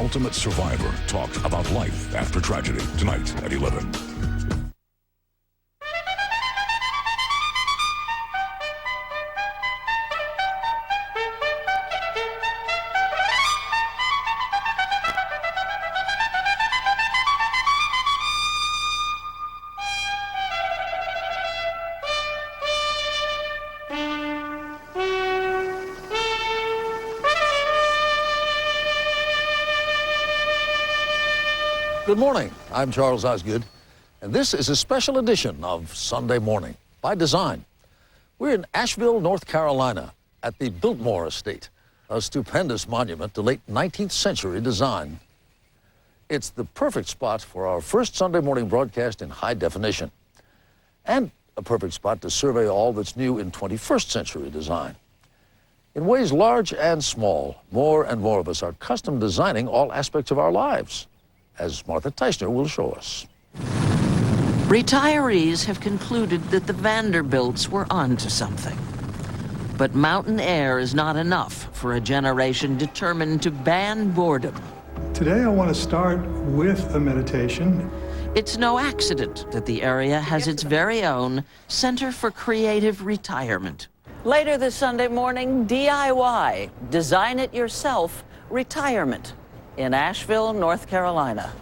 ultimate survivor talked about life after tragedy tonight at 11. Good morning. I'm Charles Osgood, and this is a special edition of Sunday Morning by Design. We're in Asheville, North Carolina, at the Biltmore Estate, a stupendous monument to late 19th century design. It's the perfect spot for our first Sunday morning broadcast in high definition, and a perfect spot to survey all that's new in 21st century design. In ways large and small, more and more of us are custom designing all aspects of our lives, as Martha Teisner will show us. Retirees have concluded that the Vanderbilts were onto something. But mountain air is not enough for a generation determined to ban boredom. Today I want to start with a meditation. It's no accident that the area has its very own Center for Creative Retirement. Later this Sunday morning, DIY, Design It Yourself, Retirement, in Asheville, North Carolina.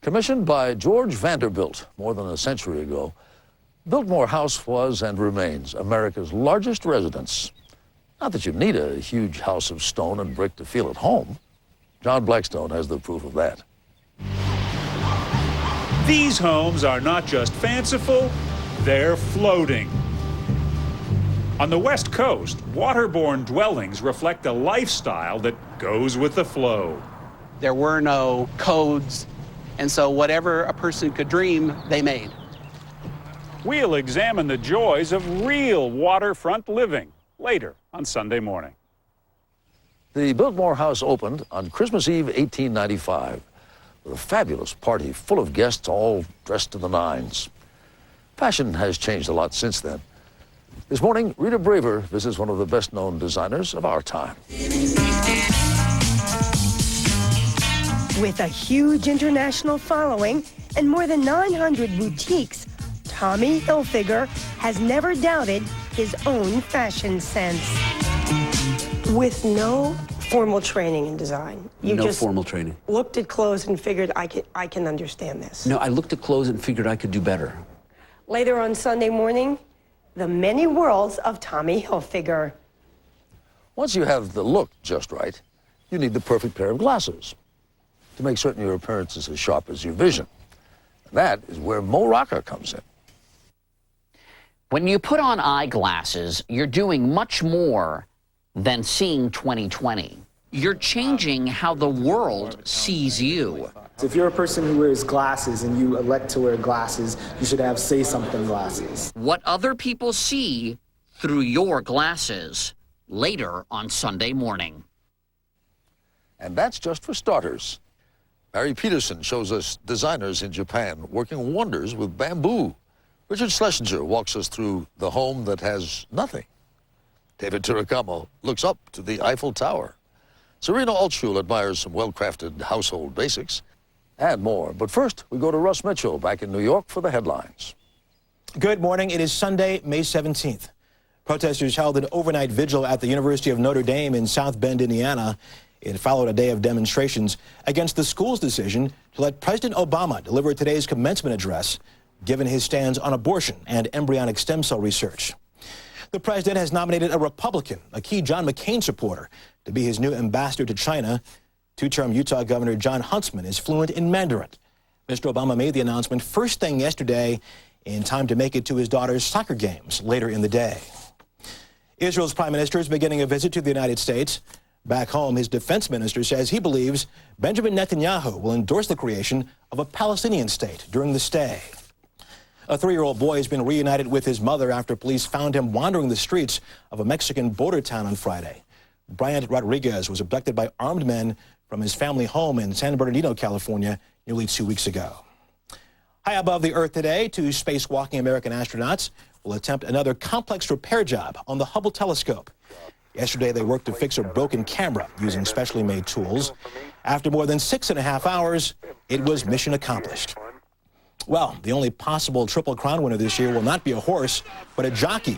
Commissioned by George Vanderbilt more than a century ago, Biltmore House was and remains America's largest residence. Not that you need a huge house of stone and brick to feel at home. John Blackstone has the proof of that. These homes are not just fanciful, they're floating. On the West Coast, waterborne dwellings reflect a lifestyle that goes with the flow. There were no codes, and so whatever a person could dream, they made. We'll examine the joys of real waterfront living later on Sunday morning. The Biltmore House opened on Christmas Eve, 1895, with a fabulous party full of guests all dressed to the nines. Fashion has changed a lot since then. This morning, Rita Braver visits one of the best-known designers of our time. With a huge international following and more than 900 boutiques, Tommy Hilfiger has never doubted his own fashion sense. With no formal training in design, you no just formal training. Looked at clothes and figured, I can understand this. No, I looked at clothes and figured I could do better. Later on Sunday morning, the many worlds of Tommy Hilfiger. Once you have the look just right, you need the perfect pair of glasses to make certain your appearance is as sharp as your vision. That is where Mo Rocker comes in. When you put on eyeglasses, you're doing much more than seeing 20/20. You're changing how the world sees you. If you're a person who wears glasses and you elect to wear glasses, you should have say something glasses. What other people see through your glasses later on Sunday morning. And that's just for starters. Barry Peterson shows us designers in Japan working wonders with bamboo. Richard Schlesinger walks us through the home that has nothing. David Turacamo looks up to the Eiffel Tower. Serena Altschul admires some well-crafted household basics and more. But first, we go to Russ Mitchell back in New York for the headlines. Good morning. It is Sunday, May 17th. Protesters held an overnight vigil at the University of Notre Dame in South Bend, Indiana. It followed a day of demonstrations against the school's decision to let President Obama deliver today's commencement address, given his stance on abortion and embryonic stem cell research. The president has nominated a Republican, a key John McCain supporter, to be his new ambassador to China. Two-term Utah Governor John Huntsman is fluent in Mandarin. Mr. Obama made the announcement first thing yesterday in time to make it to his daughter's soccer games later in the day. Israel's prime minister is beginning a visit to the United States. Back home, his defense minister says he believes Benjamin Netanyahu will endorse the creation of a Palestinian state during the stay. A 3-year-old boy has been reunited with his mother after police found him wandering the streets of a Mexican border town on Friday. Bryant Rodriguez was abducted by armed men from his family home in San Bernardino, California, nearly 2 weeks ago. High above the Earth today, 2 spacewalking American astronauts will attempt another complex repair job on the Hubble telescope. Yesterday, they worked to fix a broken camera using specially made tools. After more than 6.5 hours, it was mission accomplished. Well, the only possible Triple Crown winner this year will not be a horse, but a jockey.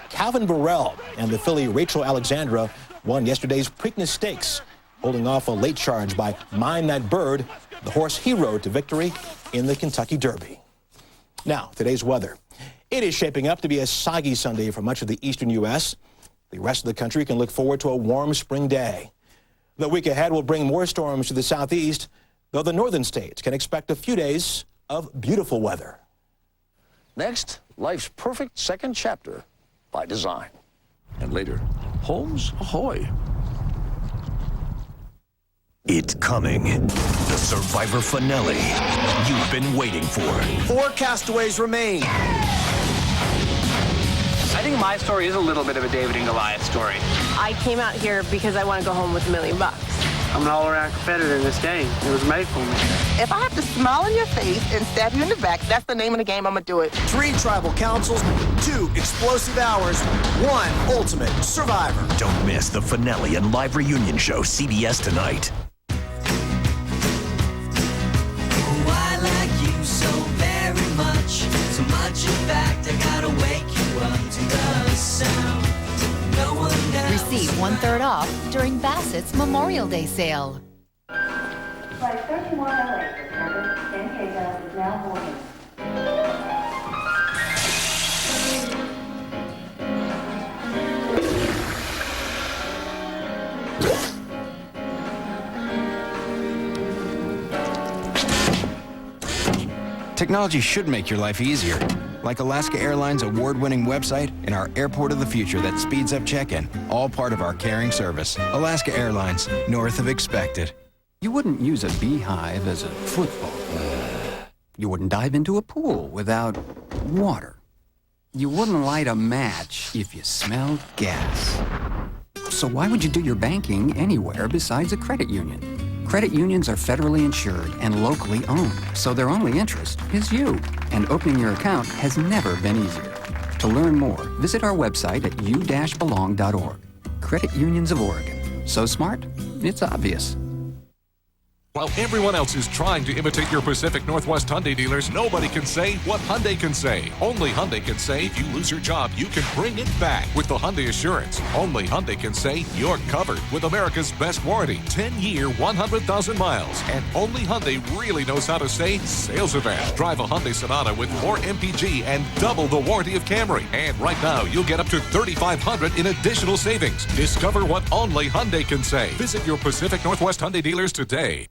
Calvin Burrell and the filly Rachel Alexandra won yesterday's Preakness Stakes, holding off a late charge by Mine That Bird, the horse he rode to victory in the Kentucky Derby. Now, today's weather. It is shaping up to be a soggy Sunday for much of the eastern U.S. The rest of the country can look forward to a warm spring day. The week ahead will bring more storms to the southeast, though the northern states can expect a few days of beautiful weather. Next, life's perfect second chapter by design. And later, Holmes Ahoy. It's coming. The Survivor finale you've been waiting for. 4 castaways remain. I think my story is a little bit of a David and Goliath story. I came out here because I want to go home with $1 million. I'm an all-around competitor in this game. It was made for me. If I have to smile in your face and stab you in the back, that's the name of the game. I'm going to do it. 3 tribal councils, 2 explosive hours, 1 ultimate survivor. Don't miss the finale and live reunion show CBS tonight. Oh, I like you so very much. So much, in fact, I gotta wake you up to the sound. No one else. Receive 1/3 off during Bassett's Memorial Day sale. Flight 3108 is 10K is now boarding. Technology should make your life easier, like Alaska Airlines' award-winning website and our airport of the future that speeds up check-in, all part of our caring service. Alaska Airlines, north of expected. You wouldn't use a beehive as a football. You wouldn't dive into a pool without water. You wouldn't light a match if you smelled gas. So why would you do your banking anywhere besides a credit union? Credit unions are federally insured and locally owned, so their only interest is you. And opening your account has never been easier. To learn more, visit our website at u-belong.org. Credit Unions of Oregon. So smart, it's obvious. While everyone else is trying to imitate your Pacific Northwest Hyundai dealers, nobody can say what Hyundai can say. Only Hyundai can say if you lose your job, you can bring it back with the Hyundai Assurance. Only Hyundai can say you're covered with America's best warranty, 10-year, 100,000 miles. And only Hyundai really knows how to say sales event. Drive a Hyundai Sonata with more MPG and double the warranty of Camry. And right now, you'll get up to $3,500 in additional savings. Discover what only Hyundai can say. Visit your Pacific Northwest Hyundai dealers today.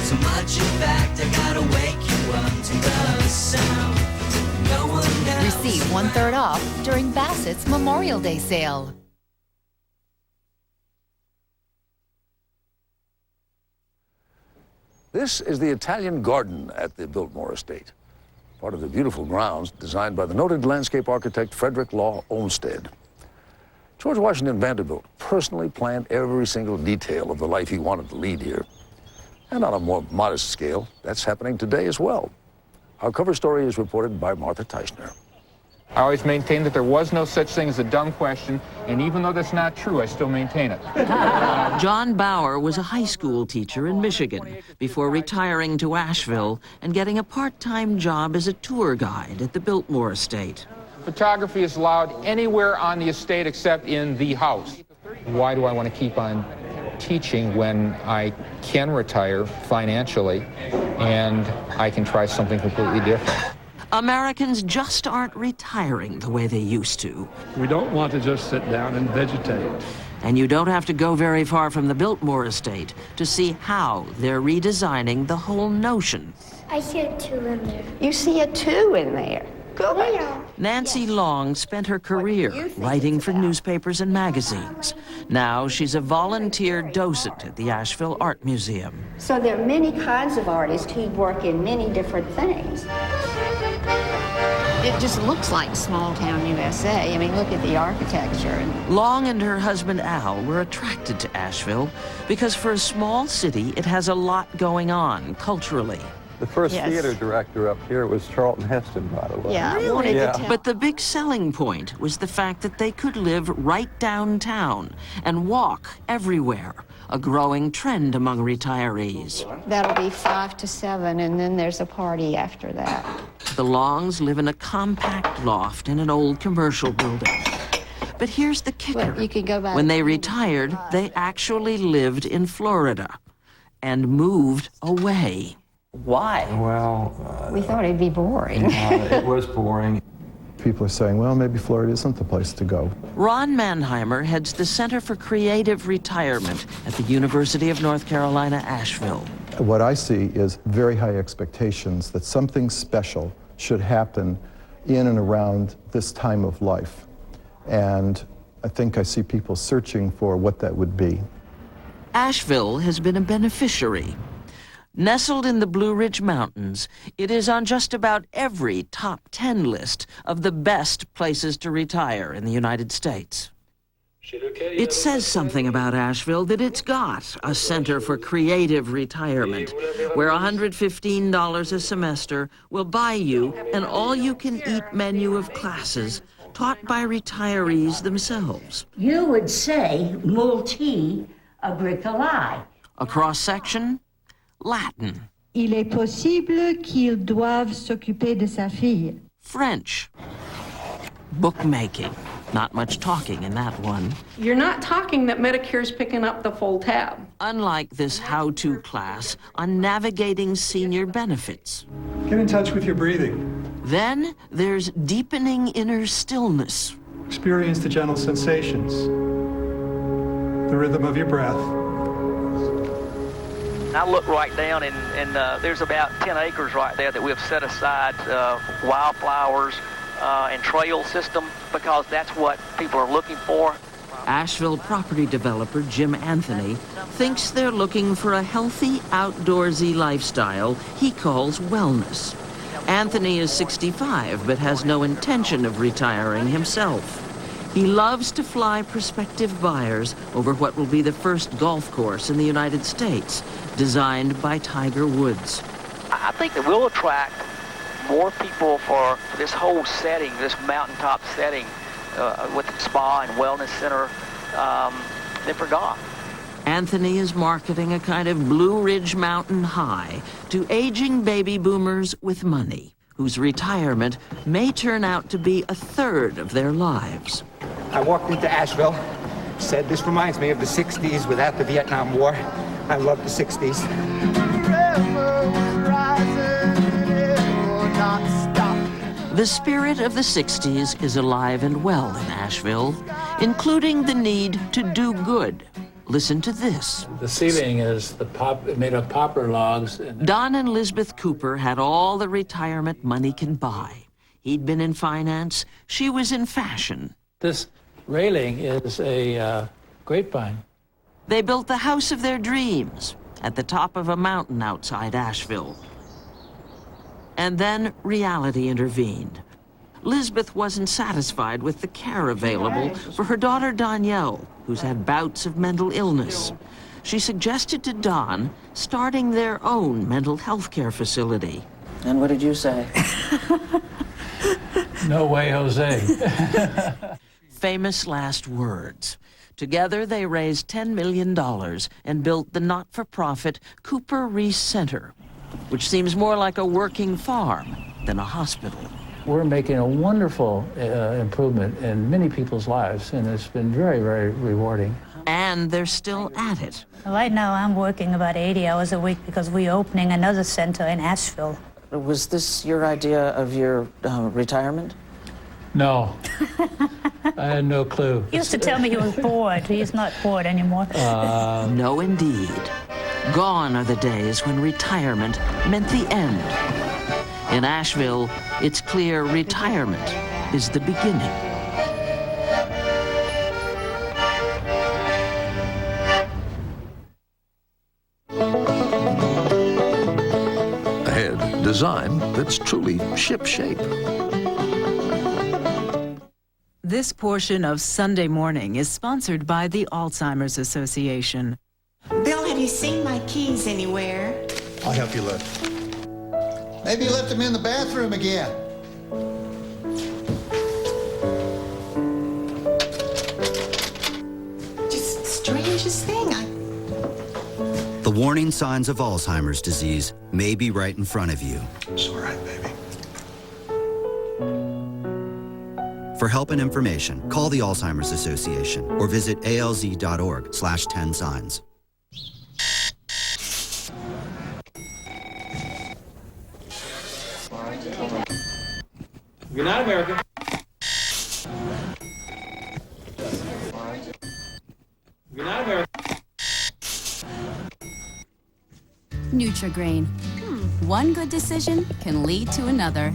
So much, in fact, I gotta wake you up to the sound. No one else. Receive 1/3 off during Bassett's Memorial Day sale. This is the Italian garden at the Biltmore Estate, part of the beautiful grounds designed by the noted landscape architect Frederick Law Olmsted. George Washington Vanderbilt personally planned every single detail of the life he wanted to lead here. And on a more modest scale, that's happening today as well. Our cover story is reported by Martha Teichner. I always maintained that there was no such thing as a dumb question, and even though that's not true, I still maintain it. John Bauer was a high school teacher in Michigan before retiring to Asheville and getting a part-time job as a tour guide at the Biltmore Estate. Photography is allowed anywhere on the estate except in the house. Why do I want to keep on teaching when I can retire financially and I can try something completely different? Americans just aren't retiring the way they used to. We don't want to just sit down and vegetate. And you don't have to go very far from the Biltmore Estate to see how they're redesigning the whole notion. I see a 2 in there. You see a 2 in there. Good. Nancy Long spent her career writing for newspapers and magazines. Now she's a volunteer docent at the Asheville Art Museum. So there are many kinds of artists who work in many different things. It just looks like small town USA. I mean, look at the architecture. Long and her husband Al were attracted to Asheville because for a small city, it has a lot going on culturally. The first Yes. theater director up here was Charlton Heston, by the way. Yeah, really? Yeah. But the big selling point was the fact that they could live right downtown and walk everywhere, a growing trend among retirees. That'll be 5 to 7, and then there's a party after that. The Longs live in a compact loft in an old commercial building. But here's the kicker. You can go back. When they retired, they actually lived in Florida and moved away. Why? Well, We thought it'd be boring. it was boring. People are saying, well, maybe Florida isn't the place to go. Ron Mannheimer heads the Center for Creative Retirement at the University of North Carolina, Asheville. What I see is very high expectations that something special should happen in and around this time of life. And I think I see people searching for what that would be. Asheville has been a beneficiary. Nestled in the Blue Ridge Mountains, it is on just about every top 10 list of the best places to retire in the United States. It says something about Asheville that it's got a center for creative retirement, where $115 a semester will buy you an all-you-can-eat menu of classes taught by retirees themselves. You would say multi-agricolae. A cross-section? Latin. Il est possible qu'il doive s'occuper de sa fille. French. Bookmaking. Not much talking in that one. You're not talking that Medicare's picking up the full tab. Unlike this how-to class on navigating senior benefits. Get in touch with your breathing. Then there's deepening inner stillness. Experience the gentle sensations, the rhythm of your breath. I look right down, and there's about 10 acres right there that we've set aside wildflowers and trail system, because that's what people are looking for. Asheville property developer Jim Anthony thinks they're looking for a healthy, outdoorsy lifestyle he calls wellness. Anthony is 65, but has no intention of retiring himself. He loves to fly prospective buyers over what will be the first golf course in the United States, designed by Tiger Woods. I think that we'll attract more people for this whole setting, this mountaintop setting with the spa and wellness center than for golf. Anthony is marketing a kind of Blue Ridge Mountain high to aging baby boomers with money, whose retirement may turn out to be a third of their lives. I walked into Asheville, said this reminds me of the 60s without the Vietnam War. I love the 60s. The spirit of the 60s is alive and well in Asheville, including the need to do good. Listen to this. The ceiling is made of poplar logs. Don and Lisbeth Cooper had all the retirement money can buy. He'd been in finance, she was in fashion. This railing is a grapevine. They built the house of their dreams at the top of a mountain outside Asheville. And then reality intervened. Lisbeth wasn't satisfied with the care available for her daughter Danielle, who's had bouts of mental illness. She suggested to Don starting their own mental health care facility. And what did you say? No way, Jose. Famous last words. Together, they raised $10 million and built the not-for-profit Cooper Reese Center, which seems more like a working farm than a hospital. We're making a wonderful improvement in many people's lives, and it's been very, very rewarding. And they're still at it. Right now, I'm working about 80 hours a week because we're opening another center in Asheville. Was this your idea of your retirement? No. I had no clue. He used to tell me he was bored. He's not bored anymore. No, indeed. Gone are the days when retirement meant the end. In Asheville, it's clear retirement is the beginning. Ahead, design that's truly ship-shape. This portion of Sunday Morning is sponsored by the Alzheimer's Association. Bill, have you seen my keys anywhere? I'll help you look. Maybe you left him in the bathroom again. Just strangest thing. The warning signs of Alzheimer's disease may be right in front of you. It's all right, baby. For help and information, call the Alzheimer's Association or visit alz.org/10signs. Good night, America. Good night, America. Nutri-Grain. One good decision can lead to another.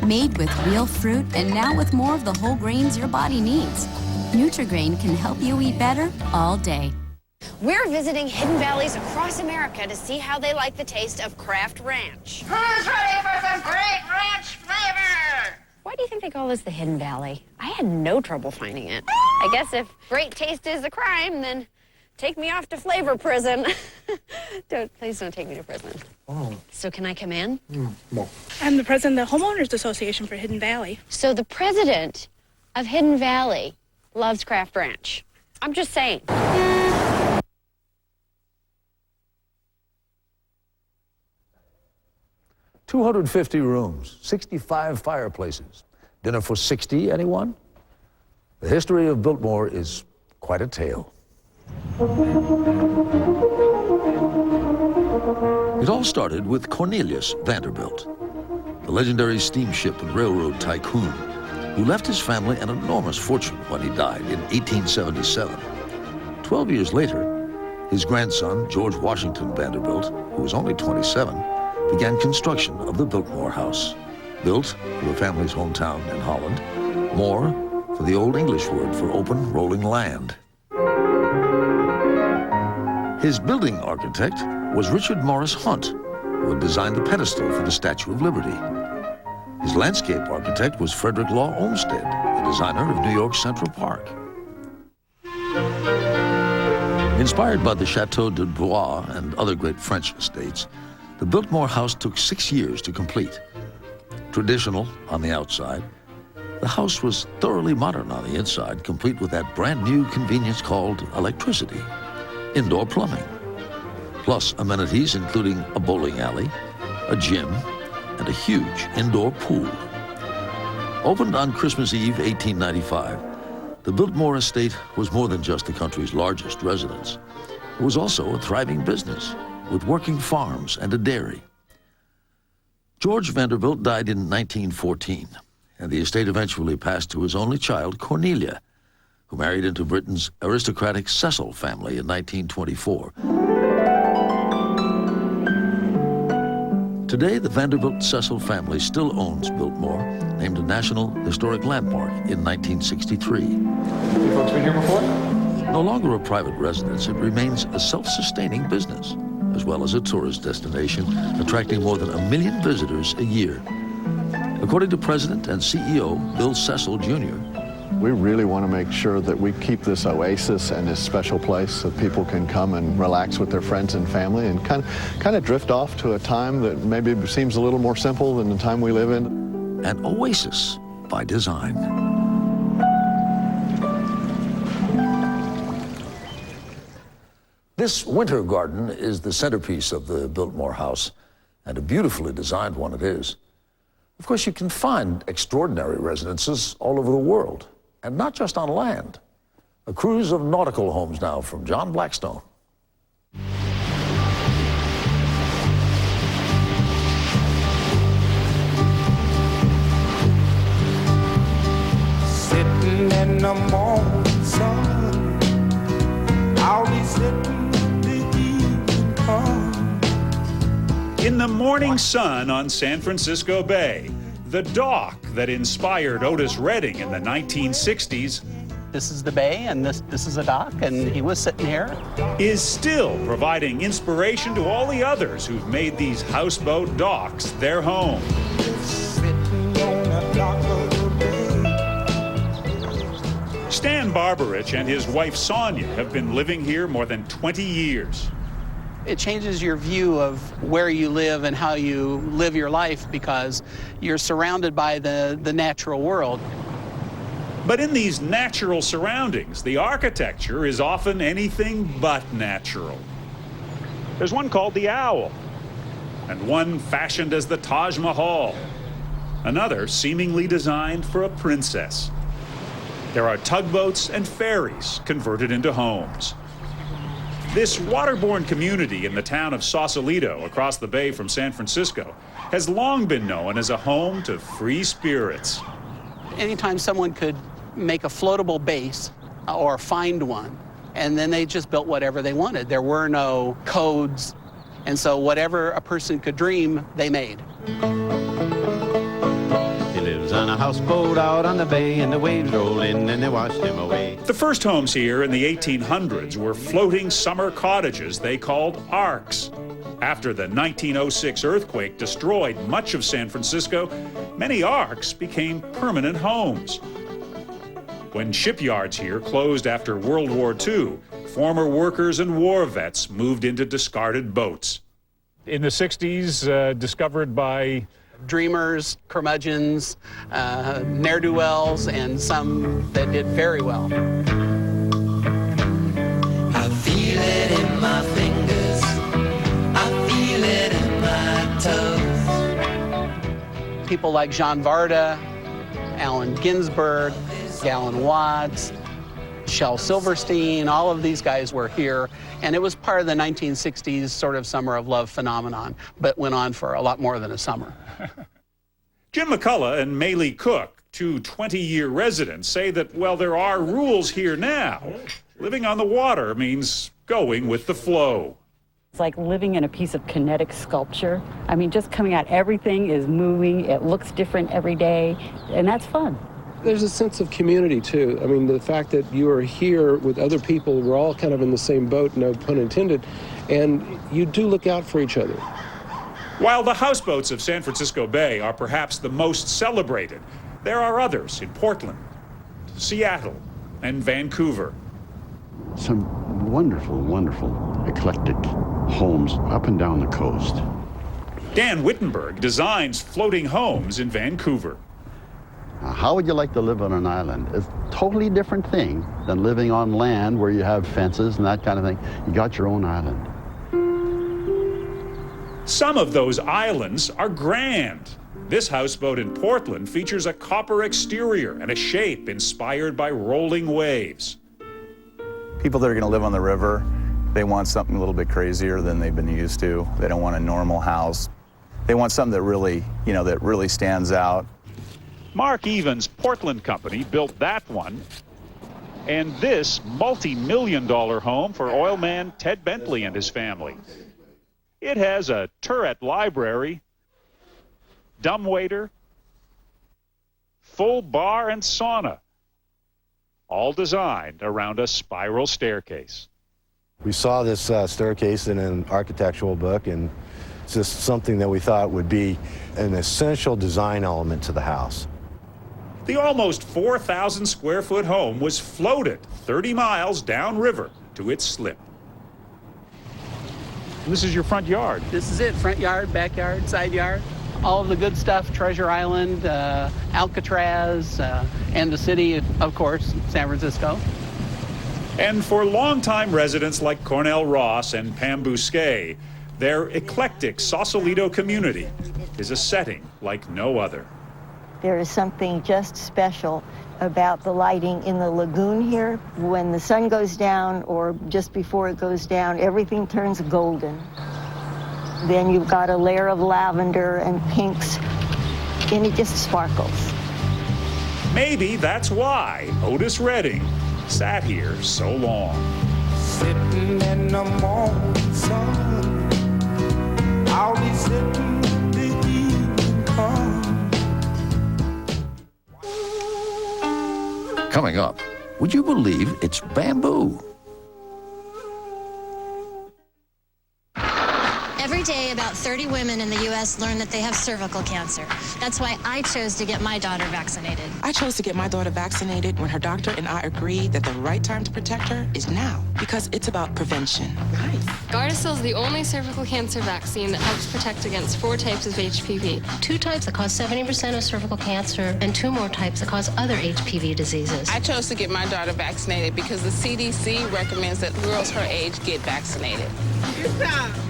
Made with real fruit and now with more of the whole grains your body needs. Nutri-Grain can help you eat better all day. We're visiting hidden valleys across America to see how they like the taste of Kraft Ranch. Who's ready for some great ranch flavor? Why do you think they call this the Hidden Valley? I had no trouble finding it. I guess if great taste is a crime, then take me off to flavor prison. Please don't take me to prison. Oh. So can I come in? No. I'm the president of the Homeowners Association for Hidden Valley. So the president of Hidden Valley loves Kraft Ranch. I'm just saying. 250 rooms, 65 fireplaces. Dinner for 60, anyone? The history of Biltmore is quite a tale. It all started with Cornelius Vanderbilt, the legendary steamship and railroad tycoon who left his family an enormous fortune when he died in 1877. 12 years later, his grandson, George Washington Vanderbilt, who was only 27, began construction of the Biltmore House, built for the family's hometown in Holland, more for the Old English word for open, rolling land. His building architect was Richard Morris Hunt, who had designed the pedestal for the Statue of Liberty. His landscape architect was Frederick Law Olmsted, the designer of New York's Central Park. Inspired by the Chateau de Blois and other great French estates, the Biltmore House took 6 years to complete. Traditional on the outside, the house was thoroughly modern on the inside, complete with that brand new convenience called electricity, indoor plumbing, plus amenities including a bowling alley, a gym, and a huge indoor pool. Opened on Christmas Eve, 1895, the Biltmore estate was more than just the country's largest residence. It was also a thriving business with working farms and a dairy. George Vanderbilt died in 1914, and the estate eventually passed to his only child, Cornelia, who married into Britain's aristocratic Cecil family in 1924. Today, the Vanderbilt-Cecil family still owns Biltmore, named a National Historic Landmark in 1963. You folks been here before? No longer a private residence, it remains a self-sustaining business, as well as a tourist destination, attracting more than 1 million visitors a year. According to President and CEO Bill Cecil Jr., we really want to make sure that we keep this oasis and this special place so people can come and relax with their friends and family and kind of drift off to a time that maybe seems a little more simple than the time we live in. An oasis by design. This winter garden is the centerpiece of the Biltmore House, and a beautifully designed one it is. Of course, you can find extraordinary residences all over the world, and not just on land. A cruise of nautical homes now from John Blackstone. Sitting in the morning sun, I'll be sitting when the evening comes. In the morning sun on San Francisco Bay, the dock that inspired Otis Redding in the 1960s. This is the bay, and this is a dock, and he was sitting here. Is still providing inspiration to all the others who've made these houseboat docks their home. Stan Barbarich and his wife Sonia have been living here more than 20 years. It changes your view of where you live and how you live your life because you're surrounded by the natural world. But in these natural surroundings, the architecture is often anything but natural. There's one called the Owl, and one fashioned as the Taj Mahal, another seemingly designed for a princess. There are tugboats and ferries converted into homes. This waterborne community in the town of Sausalito, across the bay from San Francisco, has long been known as a home to free spirits. Anytime someone could make a floatable base or find one, and then they just built whatever they wanted. There were no codes, and so whatever a person could dream, they made. He lives on a houseboat out on the bay, and the waves roll in and they wash him away. The first homes here in the 1800s were floating summer cottages they called arks. After the 1906 earthquake destroyed much of San Francisco, many arks became permanent homes. When shipyards here closed after World War II, former workers and war vets moved into discarded boats. In the 60s, discovered by dreamers, curmudgeons, ne'er-do-wells, and some that did very well. I feel it in my fingers, I feel it in my toes. People like Jean Varda, Allen Ginsberg, Galen Watts, Shel Silverstein, all of these guys were here, and it was part of the 1960s sort of summer of love phenomenon, but went on for a lot more than a summer. Jim McCullough and Maylee Cook, two 20-year residents, say that, well, there are rules here now. Living on the water means going with the flow. It's like living in a piece of kinetic sculpture. I mean, just coming out, everything is moving, it looks different every day, and that's fun. There's a sense of community, too. I mean, the fact that you are here with other people, we're all kind of in the same boat, no pun intended, and you do look out for each other. While the houseboats of San Francisco Bay are perhaps the most celebrated, there are others in Portland, Seattle, and Vancouver. Some wonderful, wonderful, eclectic homes up and down the coast. Dan Wittenberg designs floating homes in Vancouver. How would you like to live on an island? It's a totally different thing than living on land where you have fences and that kind of thing. You got your own island. Some of those islands are grand. This houseboat in Portland features a copper exterior and a shape inspired by rolling waves. People that are going to live on the river, they want something a little bit crazier than they've been used to. They don't want a normal house. They want something that really, that really stands out. Mark Evans' Portland company built that one, and this multi-million-dollar home for oil man Ted Bentley and his family. It has a turret library, dumbwaiter, full bar and sauna, all designed around a spiral staircase. We saw this staircase in an architectural book, and it's just something that we thought would be an essential design element to the house. The almost 4,000 square foot home was floated 30 miles downriver to its slip. And this is your front yard. This is it, front yard, backyard, side yard. All of the good stuff, Treasure Island, Alcatraz, and the city, of course, San Francisco. And for longtime residents like Cornell Ross and Pam Bousquet, their eclectic Sausalito community is a setting like no other. There is something just special about the lighting in the lagoon here. When the sun goes down or just before it goes down, everything turns golden. Then you've got a layer of lavender and pinks, and it just sparkles. Maybe that's why Otis Redding sat here so long. Sitting in the morning sun, I'll be sitting when the evening comes. Coming up, would you believe it's bamboo? Every day about 30 women in the U.S. learn that they have cervical cancer. That's why I chose to get my daughter vaccinated. I chose to get my daughter vaccinated when her doctor and I agreed that the right time to protect her is now, because it's about prevention. Nice. Gardasil is the only cervical cancer vaccine that helps protect against 4 types of HPV. 2 types that cause 70% of cervical cancer and 2 more types that cause other HPV diseases. I chose to get my daughter vaccinated because the CDC recommends that girls her age get vaccinated.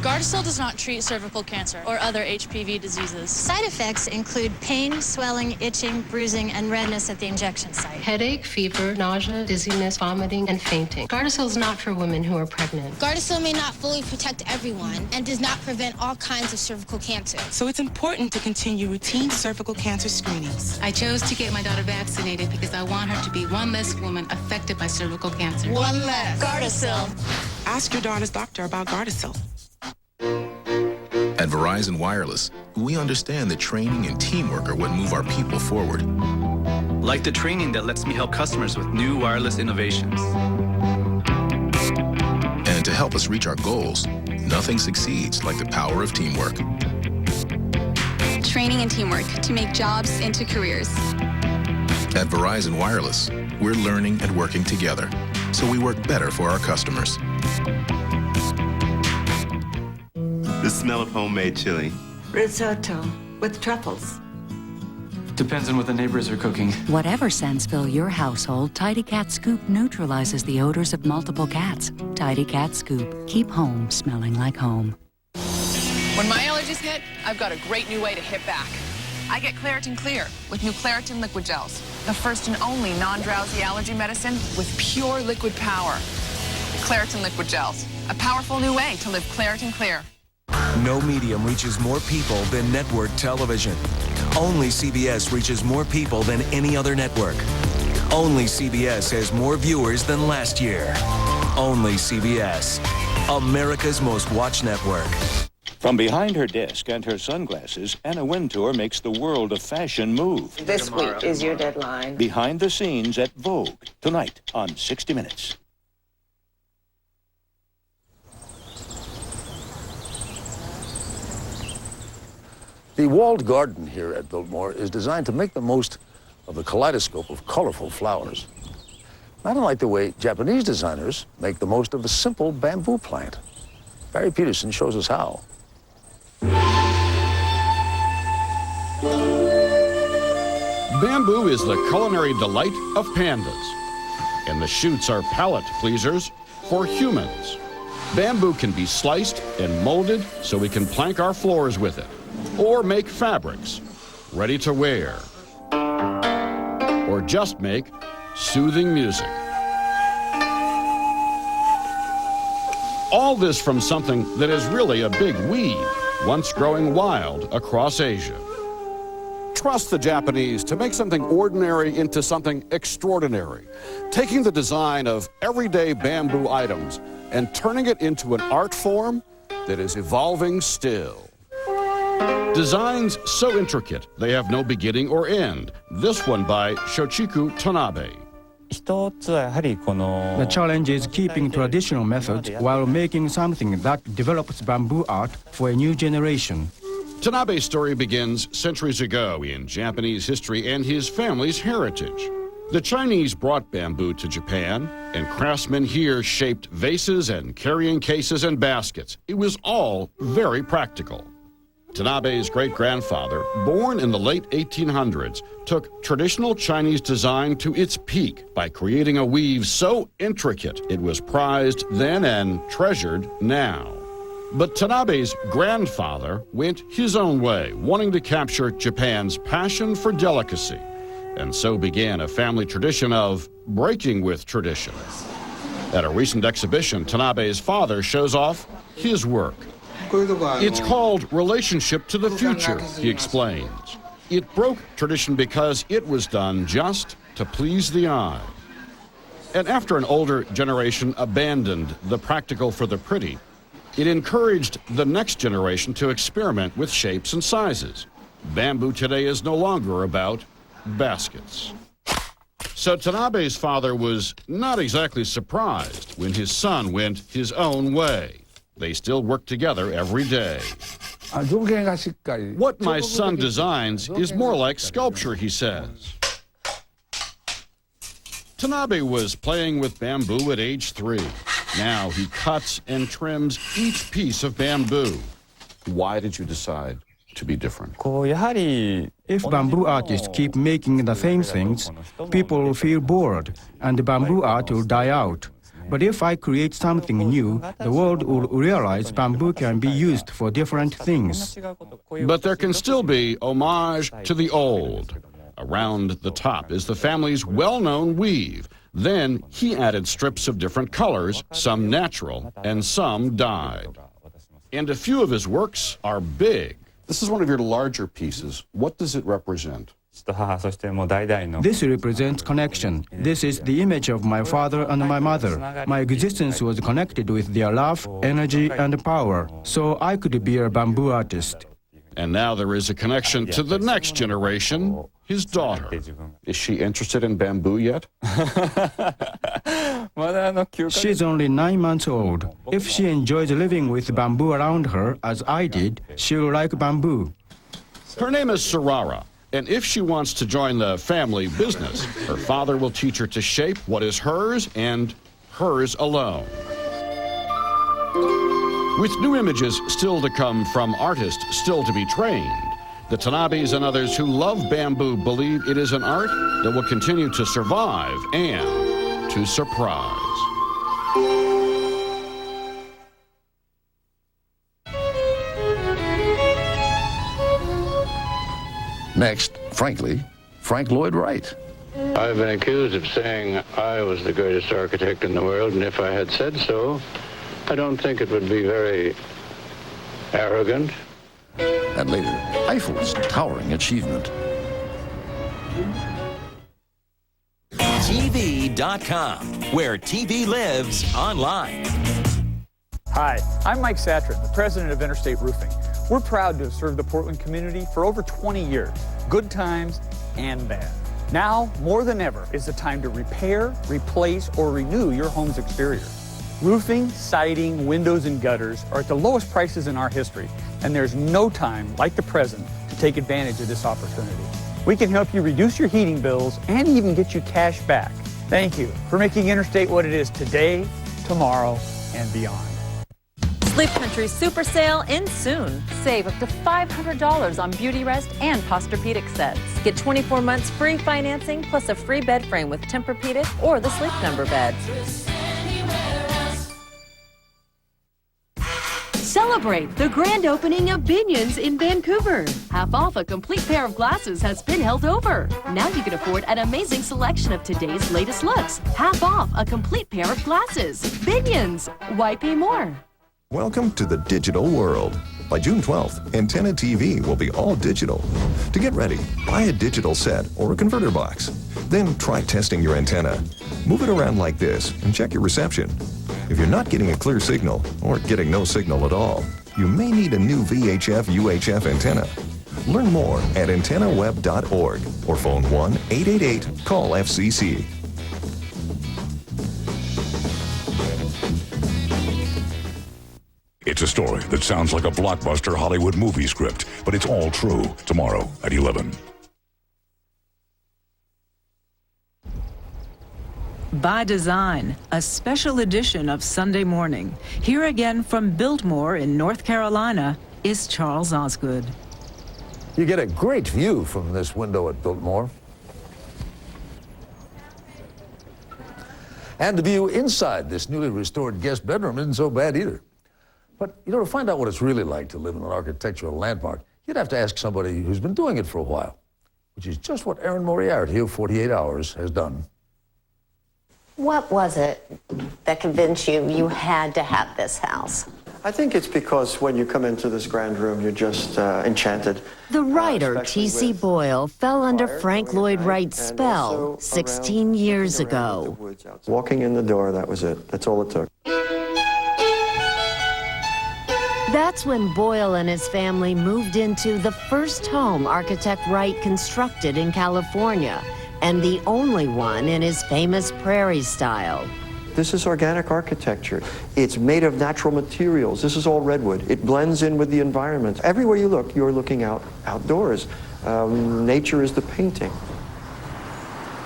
Gardasil does not treat cervical cancer or other HPV diseases. Side effects include pain, swelling, itching, bruising, and redness at the injection site. Headache, fever, nausea, dizziness, vomiting, and fainting. Gardasil is not for women who are pregnant. Gardasil may not fully protect everyone and does not prevent all kinds of cervical cancer. So it's important to continue routine cervical cancer screenings. I chose to get my daughter vaccinated because I want her to be one less woman affected by cervical cancer. One less. Gardasil. Ask your daughter's doctor about Gardasil. At Verizon Wireless, we understand that training and teamwork are what move our people forward. Like the training that lets me help customers with new wireless innovations. And to help us reach our goals, nothing succeeds like the power of teamwork. Training and teamwork to make jobs into careers. At Verizon Wireless, we're learning and working together, so we work better for our customers. The smell of homemade chili. Risotto with truffles. Depends on what the neighbors are cooking. Whatever scents fill your household, Tidy Cat Scoop neutralizes the odors of multiple cats. Tidy Cat Scoop. Keep home smelling like home. When my allergies hit, I've got a great new way to hit back. I get Claritin Clear with new Claritin liquid gels. The first and only non-drowsy allergy medicine with pure liquid power. Claritin liquid gels. A powerful new way to live Claritin Clear. No medium reaches more people than network television. Only CBS reaches more people than any other network. Only CBS has more viewers than last year. Only CBS, America's most watched network. From behind her desk and her sunglasses, Anna Wintour makes the world of fashion move. This week is your deadline. Behind the scenes at Vogue, tonight on 60 Minutes. The walled garden here at Biltmore is designed to make the most of the kaleidoscope of colorful flowers. Not unlike the way Japanese designers make the most of the simple bamboo plant. Barry Peterson shows us how. Bamboo is the culinary delight of pandas, and the shoots are palate pleasers for humans. Bamboo can be sliced and molded so we can plank our floors with it, or make fabrics ready to wear, or just make soothing music. All this from something that is really a big weed, once growing wild across Asia. Trust the Japanese to make something ordinary into something extraordinary, taking the design of everyday bamboo items and turning it into an art form that is evolving still. Designs so intricate they have no beginning or end. This one by Shochiku Tanabe. The challenge is keeping traditional methods while making something that develops bamboo art for a new generation. Tanabe's story begins centuries ago in Japanese history and his family's heritage. The Chinese brought bamboo to Japan, and craftsmen here shaped vases and carrying cases and baskets. It was all very practical. Tanabe's great-grandfather, born in the late 1800s, took traditional Chinese design to its peak by creating a weave so intricate it was prized then and treasured now. But Tanabe's grandfather went his own way, wanting to capture Japan's passion for delicacy, and so began a family tradition of breaking with tradition. At a recent exhibition, Tanabe's father shows off his work. It's called Relationship to the Future, he explains. It broke tradition because it was done just to please the eye. And after an older generation abandoned the practical for the pretty, it encouraged the next generation to experiment with shapes and sizes. Bamboo today is no longer about baskets. So Tanabe's father was not exactly surprised when his son went his own way. They still work together every day. What my son designs is more like sculpture, he says. Tanabe was playing with bamboo at age 3. Now he cuts and trims each piece of bamboo. Why did you decide to be different? If bamboo artists keep making the same things, people will feel bored, and the bamboo art will die out. But if I create something new, the world will realize bamboo can be used for different things. But there can still be homage to the old. Around the top is the family's well-known weave. Then he added strips of different colors, some natural and some dyed. And a few of his works are big. This is one of your larger pieces. What does it represent? This represents connection. This is the image of my father and my mother. My existence was connected with their love, energy, and power, so I could be a bamboo artist. And now there is a connection to the next generation, his daughter. Is she interested in bamboo yet? She's only 9 months old. If she enjoys living with bamboo around her, as I did, she'll like bamboo. Her name is Sarara, and if she wants to join the family business, her father will teach her to shape what is hers and hers alone. With new images still to come from artists still to be trained, the Tanabes and others who love bamboo believe it is an art that will continue to survive and to surprise. Next, frankly, Frank Lloyd Wright. I've been accused of saying I was the greatest architect in the world, and if I had said so, I don't think it would be very arrogant. And later, Eiffel's towering achievement. TV.com, where TV lives online. Hi, I'm Mike Satrin, the president of Interstate Roofing. We're proud to have served the Portland community for over 20 years, good times and bad. Now, more than ever, is the time to repair, replace, or renew your home's exterior. Roofing, siding, windows, and gutters are at the lowest prices in our history, and there's no time like the present to take advantage of this opportunity. We can help you reduce your heating bills and even get you cash back. Thank you for making Interstate what it is today, tomorrow, and beyond. Sleep Country Super Sale ends soon. Save up to $500 on Beauty Rest and Posturepedic sets. Get 24 months free financing plus a free bed frame with Tempur-Pedic or the Sleep Number bed. Celebrate the grand opening of Binions in Vancouver. Half off a complete pair of glasses has been held over. Now you can afford an amazing selection of today's latest looks. Half off a complete pair of glasses. Binions. Why pay more? Welcome to the digital world. By June 12th, Antenna TV will be all digital. To get ready, buy a digital set or a converter box. Then try testing your antenna. Move it around like this and check your reception. If you're not getting a clear signal or getting no signal at all, you may need a new VHF-UHF antenna. Learn more at antennaweb.org or phone 1-888-CALL-FCC. It's a story that sounds like a blockbuster Hollywood movie script, but it's all true. Tomorrow at 11. By Design, a special edition of Sunday Morning. Here again from Biltmore in North Carolina is Charles Osgood. You get a great view from this window at Biltmore. And the view inside this newly restored guest bedroom isn't so bad either. But, you know, to find out what it's really like to live in an architectural landmark, you'd have to ask somebody who's been doing it for a while, which is just what Erin Moriarty of 48 Hours has done. What was it that convinced you you had to have this house? I think it's because when you come into this grand room, you're just enchanted. The writer T.C. Boyle fell under Frank Lloyd Wright's spell 16 years ago. Walking in the door, that was it. That's all it took. That's when Boyle and his family moved into the first home architect Wright constructed in California, and the only one in his famous prairie style. This is organic architecture. It's made of natural materials. This is all redwood. It blends in with the environment. Everywhere you look, you're looking outdoors. Nature is the painting.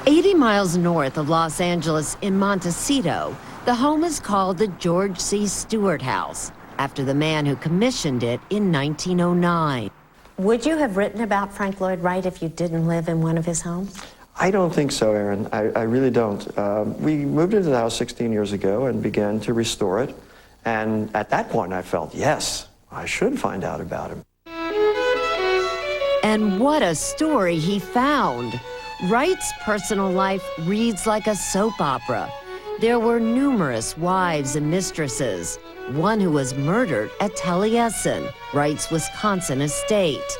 80 miles north of Los Angeles in Montecito, the home is called the George C. Stewart House, after the man who commissioned it in 1909. Would you have written about Frank Lloyd Wright if you didn't live in one of his homes? I don't think so, Erin. I really don't. We moved into the house 16 years ago and began to restore it. And at that point, I felt, yes, I should find out about him. And what a story he found. Wright's personal life reads like a soap opera. There were numerous wives and mistresses. One who was murdered at Taliesin, Wright's Wisconsin estate.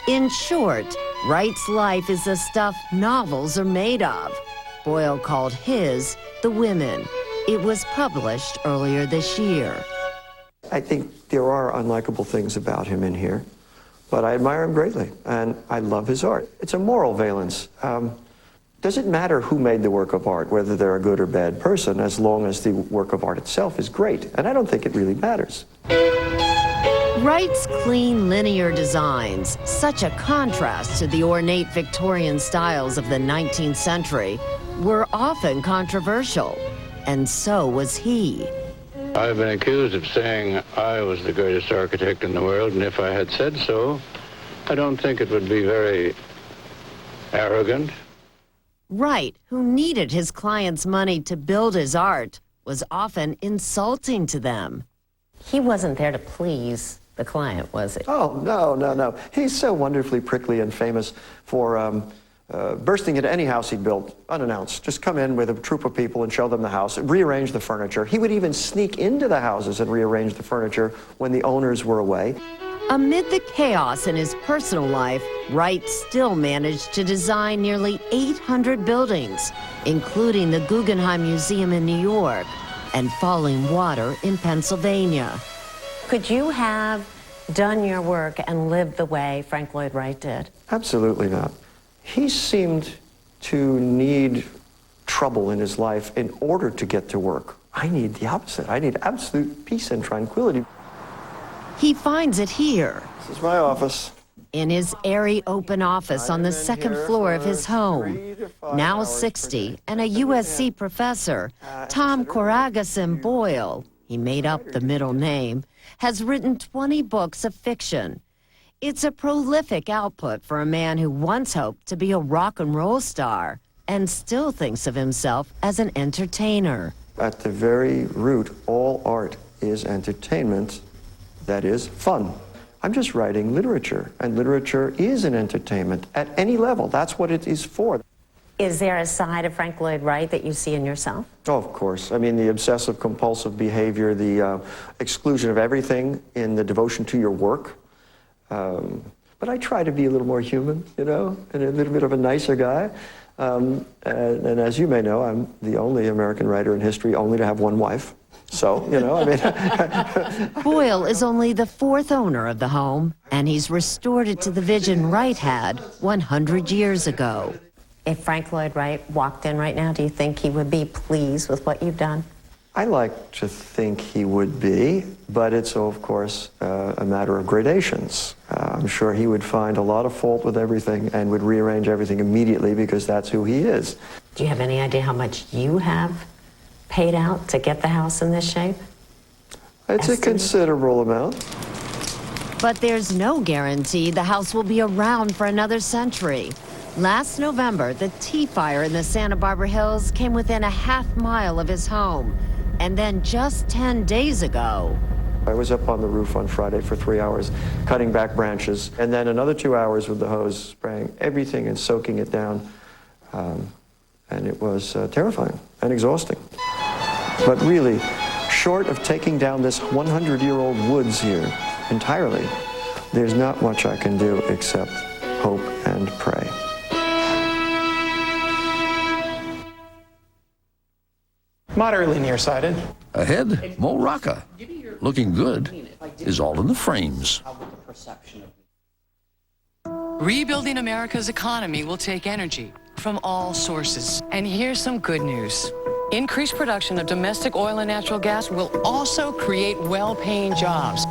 In short, Wright's life is the stuff novels are made of. Boyle called his The Women. It was published earlier this year. I think there are unlikable things about him in here, but I admire him greatly, and I love his art. It's a moral valence. Does it matter who made the work of art, whether they're a good or bad person, as long as the work of art itself is great? And I don't think it really matters. Wright's clean, linear designs, such a contrast to the ornate Victorian styles of the 19th century, were often controversial, and so was he. I've been accused of saying I was the greatest architect in the world, and if I had said so, I don't think it would be very arrogant. Wright, who needed his clients' money to build his art, was often insulting to them. He wasn't there to please the client, was he? Oh, no. He's so wonderfully prickly and famous for bursting into any house he built unannounced. Just come in with a troop of people and show them the house, rearrange the furniture. He would even sneak into the houses and rearrange the furniture when the owners were away. Amid the chaos in his personal life, Wright still managed to design nearly 800 buildings, including the Guggenheim Museum in New York and Falling Water in Pennsylvania. Could you have done your work and lived the way Frank Lloyd Wright did? Absolutely not. He seemed to need trouble in his life in order to get to work. I need the opposite. I need absolute peace and tranquility. He finds it here. This is my office. In his airy open office on the second floor of his home. Now 60 and a USC professor, Tom Corragason Boyle, he made up the middle name, has written 20 books of fiction. It's a prolific output for a man who once hoped to be a rock and roll star and still thinks of himself as an entertainer. At the very root, all art is entertainment. That is fun. I'm just writing literature, and literature is an entertainment at any level. That's what it is for. Is there a side of Frank Lloyd Wright that you see in yourself? Oh, of course. I mean, the obsessive compulsive behavior, the exclusion of everything in the devotion to your work. But I try to be a little more human, you know, and a little bit of a nicer guy. And as you may know, I'm the only American writer in history only to have one wife. So, you know, I mean... Boyle is only the fourth owner of the home, and he's restored it to the vision Wright had 100 years ago. If Frank Lloyd Wright walked in right now, do you think he would be pleased with what you've done? I like to think he would be, but it's, of course, a matter of gradations. I'm sure he would find a lot of fault with everything and would rearrange everything immediately because that's who he is. Do you have any idea how much you have paid out to get the house in this shape? It's a considerable amount. But there's no guarantee the house will be around for another century. Last November, the Tea Fire in the Santa Barbara Hills came within a half-mile of his home. And then just 10 days ago... I was up on the roof on Friday for 3 hours, cutting back branches, and then another 2 hours with the hose, spraying everything and soaking it down. And it was terrifying and exhausting. But really, short of taking down this 100-year-old woods here entirely, there's not much I can do except hope and pray. Moderately nearsighted. Ahead, Mo Rocca. Looking good is all in the frames. Rebuilding America's economy will take energy from all sources. And here's some good news. Increased production of domestic oil and natural gas will also create well-paying jobs,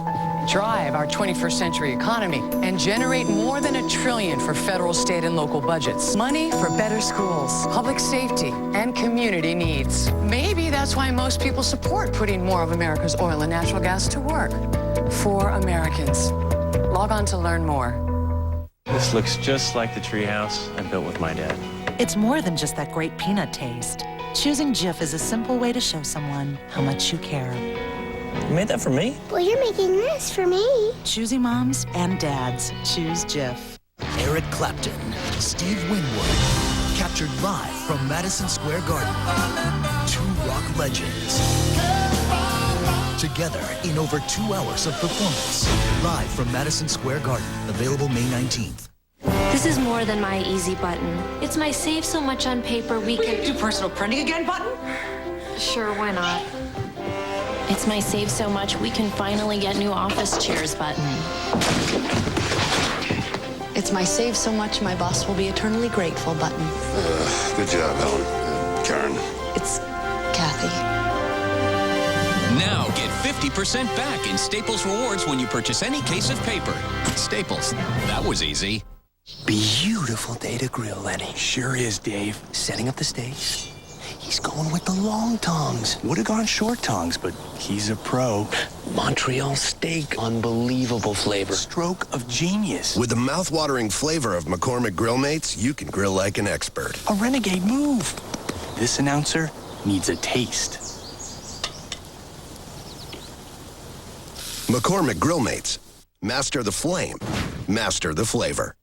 drive our 21st century economy, and generate more than $1 trillion for federal, state, and local budgets. Money for better schools, public safety, and community needs. Maybe that's why most people support putting more of America's oil and natural gas to work. For Americans. Log on to learn more. This looks just like the treehouse I built with my dad. It's more than just that great peanut taste. Choosing Jif is a simple way to show someone how much you care. You made that for me? Well, you're making this for me. Choosing moms and dads. Choose Jif. Eric Clapton, Steve Winwood, captured live from Madison Square Garden. Two rock legends. Together in over 2 hours of performance. Live from Madison Square Garden. Available May 19th. This is more than my easy button. It's my save so much on paper we can do personal printing again button? Sure, why not? It's my save so much we can finally get new office chairs button. It's my save so much my boss will be eternally grateful button. Good job, Helen. Karen. It's Kathy. Now get 50% back in Staples Rewards when you purchase any case of paper. Staples, that was easy. Beautiful day to grill, Lenny. Sure is, Dave. Setting up the steaks. He's going with the long tongs. Would have gone short tongs, but he's a pro. Montreal steak. Unbelievable flavor. Stroke of genius. With the mouth-watering flavor of McCormick Grill Mates, you can grill like an expert. A renegade move. This announcer needs a taste. McCormick Grill Mates. Master the flame. Master the flavor.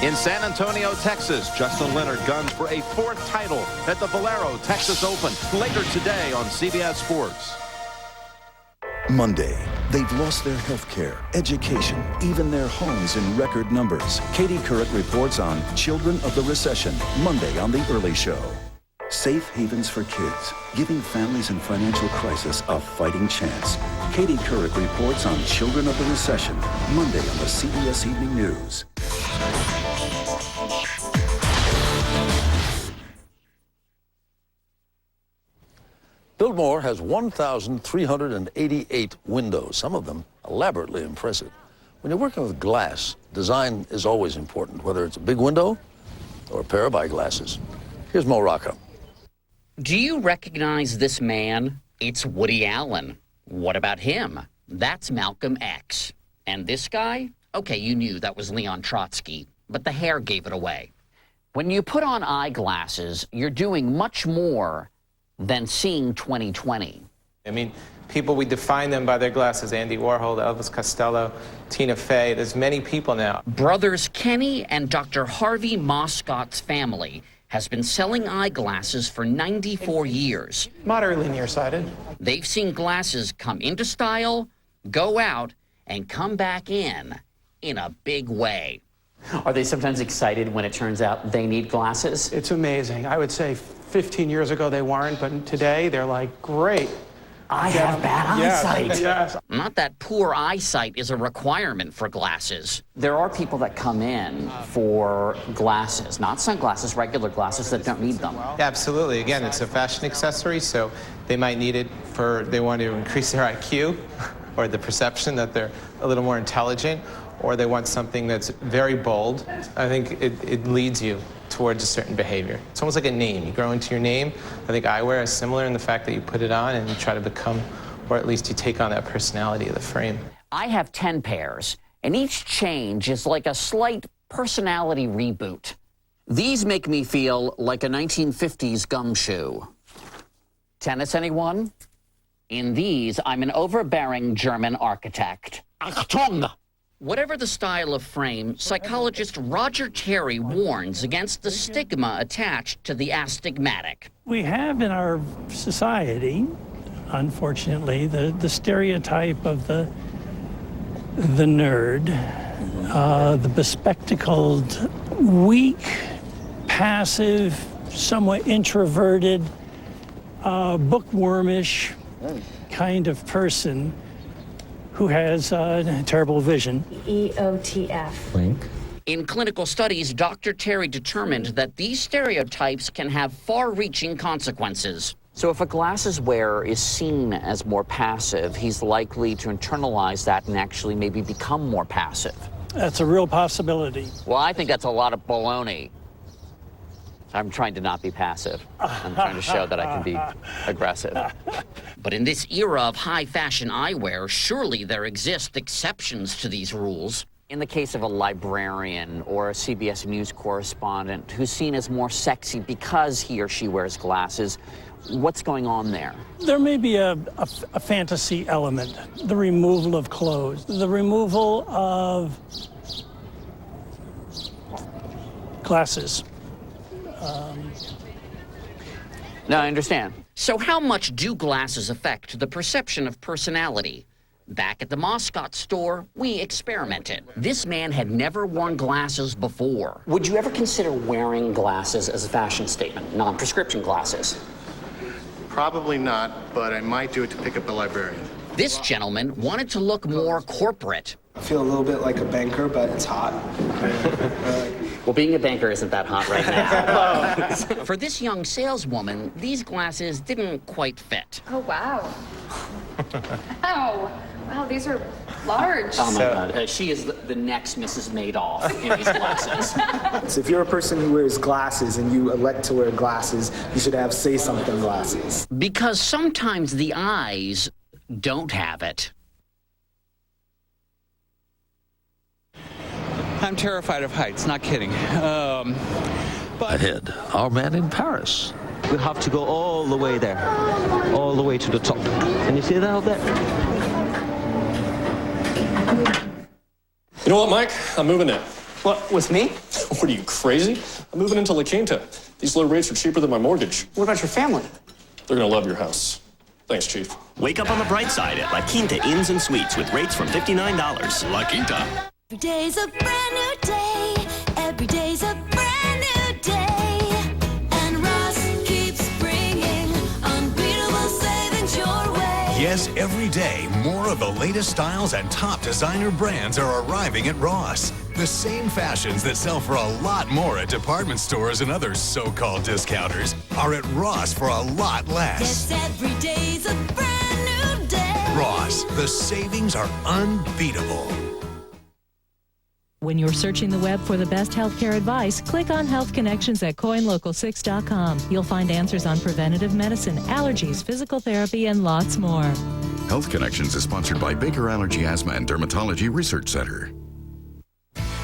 In San Antonio, Texas, Justin Leonard guns for a 4th title at the Valero Texas Open later today on CBS Sports. Monday, they've lost their health care, education, even their homes in record numbers. Katie Couric reports on Children of the Recession, Monday on The Early Show. Safe havens for kids, giving families in financial crisis a fighting chance. Katie Couric reports on Children of the Recession, Monday on the CBS Evening News. Biltmore has 1,388 windows, some of them elaborately impressive. When you're working with glass, design is always important, whether it's a big window or a pair of eyeglasses. Here's Mo Rocca. Do you recognize this man? It's Woody Allen. What about him? That's Malcolm X. And this guy? Okay, you knew that was Leon Trotsky, but the hair gave it away. When you put on eyeglasses, you're doing much more than seeing 20/20. I mean, people, we define them by their glasses. Andy Warhol, Elvis Costello, Tina Fey. There's many people now. Brothers Kenny and Dr. Harvey Moscott's family has been selling eyeglasses for 94 years. Moderately nearsighted. They've seen glasses come into style, go out, and come back in a big way. Are they sometimes excited when it turns out they need glasses? It's amazing. I would say 15 years ago they weren't, but today they're like, great. I have bad eyesight. Yes. Not that poor eyesight is a requirement for glasses. There are people that come in for glasses, not sunglasses, regular glasses that don't need them. Absolutely. Again, it's a fashion accessory, so they might need it they want to increase their IQ or the perception that they're a little more intelligent, or they want something that's very bold. I think it leads you towards a certain behavior. It's almost like a name. You grow into your name. I think eyewear is similar in the fact that you put it on and you try to become, or at least you take on that personality of the frame. I have 10 pairs, and each change is like a slight personality reboot. These make me feel like a 1950s gumshoe. Tennis, anyone? In these, I'm an overbearing German architect. Achtung! Whatever the style of frame, psychologist Roger Terry warns against the stigma attached to the astigmatic. We have in our society, unfortunately, the stereotype of the nerd, the bespectacled, weak, passive, somewhat introverted, bookwormish kind of person who has terrible vision. EOTF. Blink. In clinical studies, Dr. Terry determined that these stereotypes can have far-reaching consequences. So if a glasses wearer is seen as more passive, he's likely to internalize that and actually maybe become more passive. That's a real possibility. Well, I think that's a lot of baloney. I'm trying to not be passive. I'm trying to show that I can be aggressive. But in this era of high fashion eyewear, surely there exist exceptions to these rules. In the case of a librarian or a CBS News correspondent who's seen as more sexy because he or she wears glasses, what's going on there? There may be a fantasy element, the removal of clothes, the removal of glasses. No, I understand. So how much do glasses affect the perception of personality? Back at the Moscot store, we experimented. This man had never worn glasses before. Would you ever consider wearing glasses as a fashion statement, non-prescription glasses? Probably not, but I might do it to pick up the librarian. This gentleman wanted to look more corporate. I feel a little bit like a banker, but it's hot. Well, being a banker isn't that hot right now. For this young saleswoman, these glasses didn't quite fit. Oh, wow. Wow, these are large. Oh, my God. She is the next Mrs. Madoff in these glasses. So if you're a person who wears glasses and you elect to wear glasses, you should have say something glasses. Because sometimes the eyes don't have it. I'm terrified of heights, not kidding. Ahead, our man in Paris. We have to go all the way there, all the way to the top. Can you see that out there? You know what, Mike? I'm moving in. What, with me? What are you, crazy? I'm moving into La Quinta. These low rates are cheaper than my mortgage. What about your family? They're gonna love your house. Thanks, Chief. Wake up on the bright side at La Quinta Inns and Suites with rates from $59. La Quinta. Every day's a brand new day. Every day's a brand new day. And Ross keeps bringing unbeatable savings your way. Yes, every day, more of the latest styles and top designer brands are arriving at Ross. The same fashions that sell for a lot more at department stores and other so-called discounters are at Ross for a lot less. Yes, every day's a brand new day. Ross, the savings are unbeatable. When you're searching the web for the best healthcare advice, click on Health Connections at coinlocal6.com. You'll find answers on preventative medicine, allergies, physical therapy, and lots more. Health Connections is sponsored by Baker Allergy, Asthma, and Dermatology Research Center.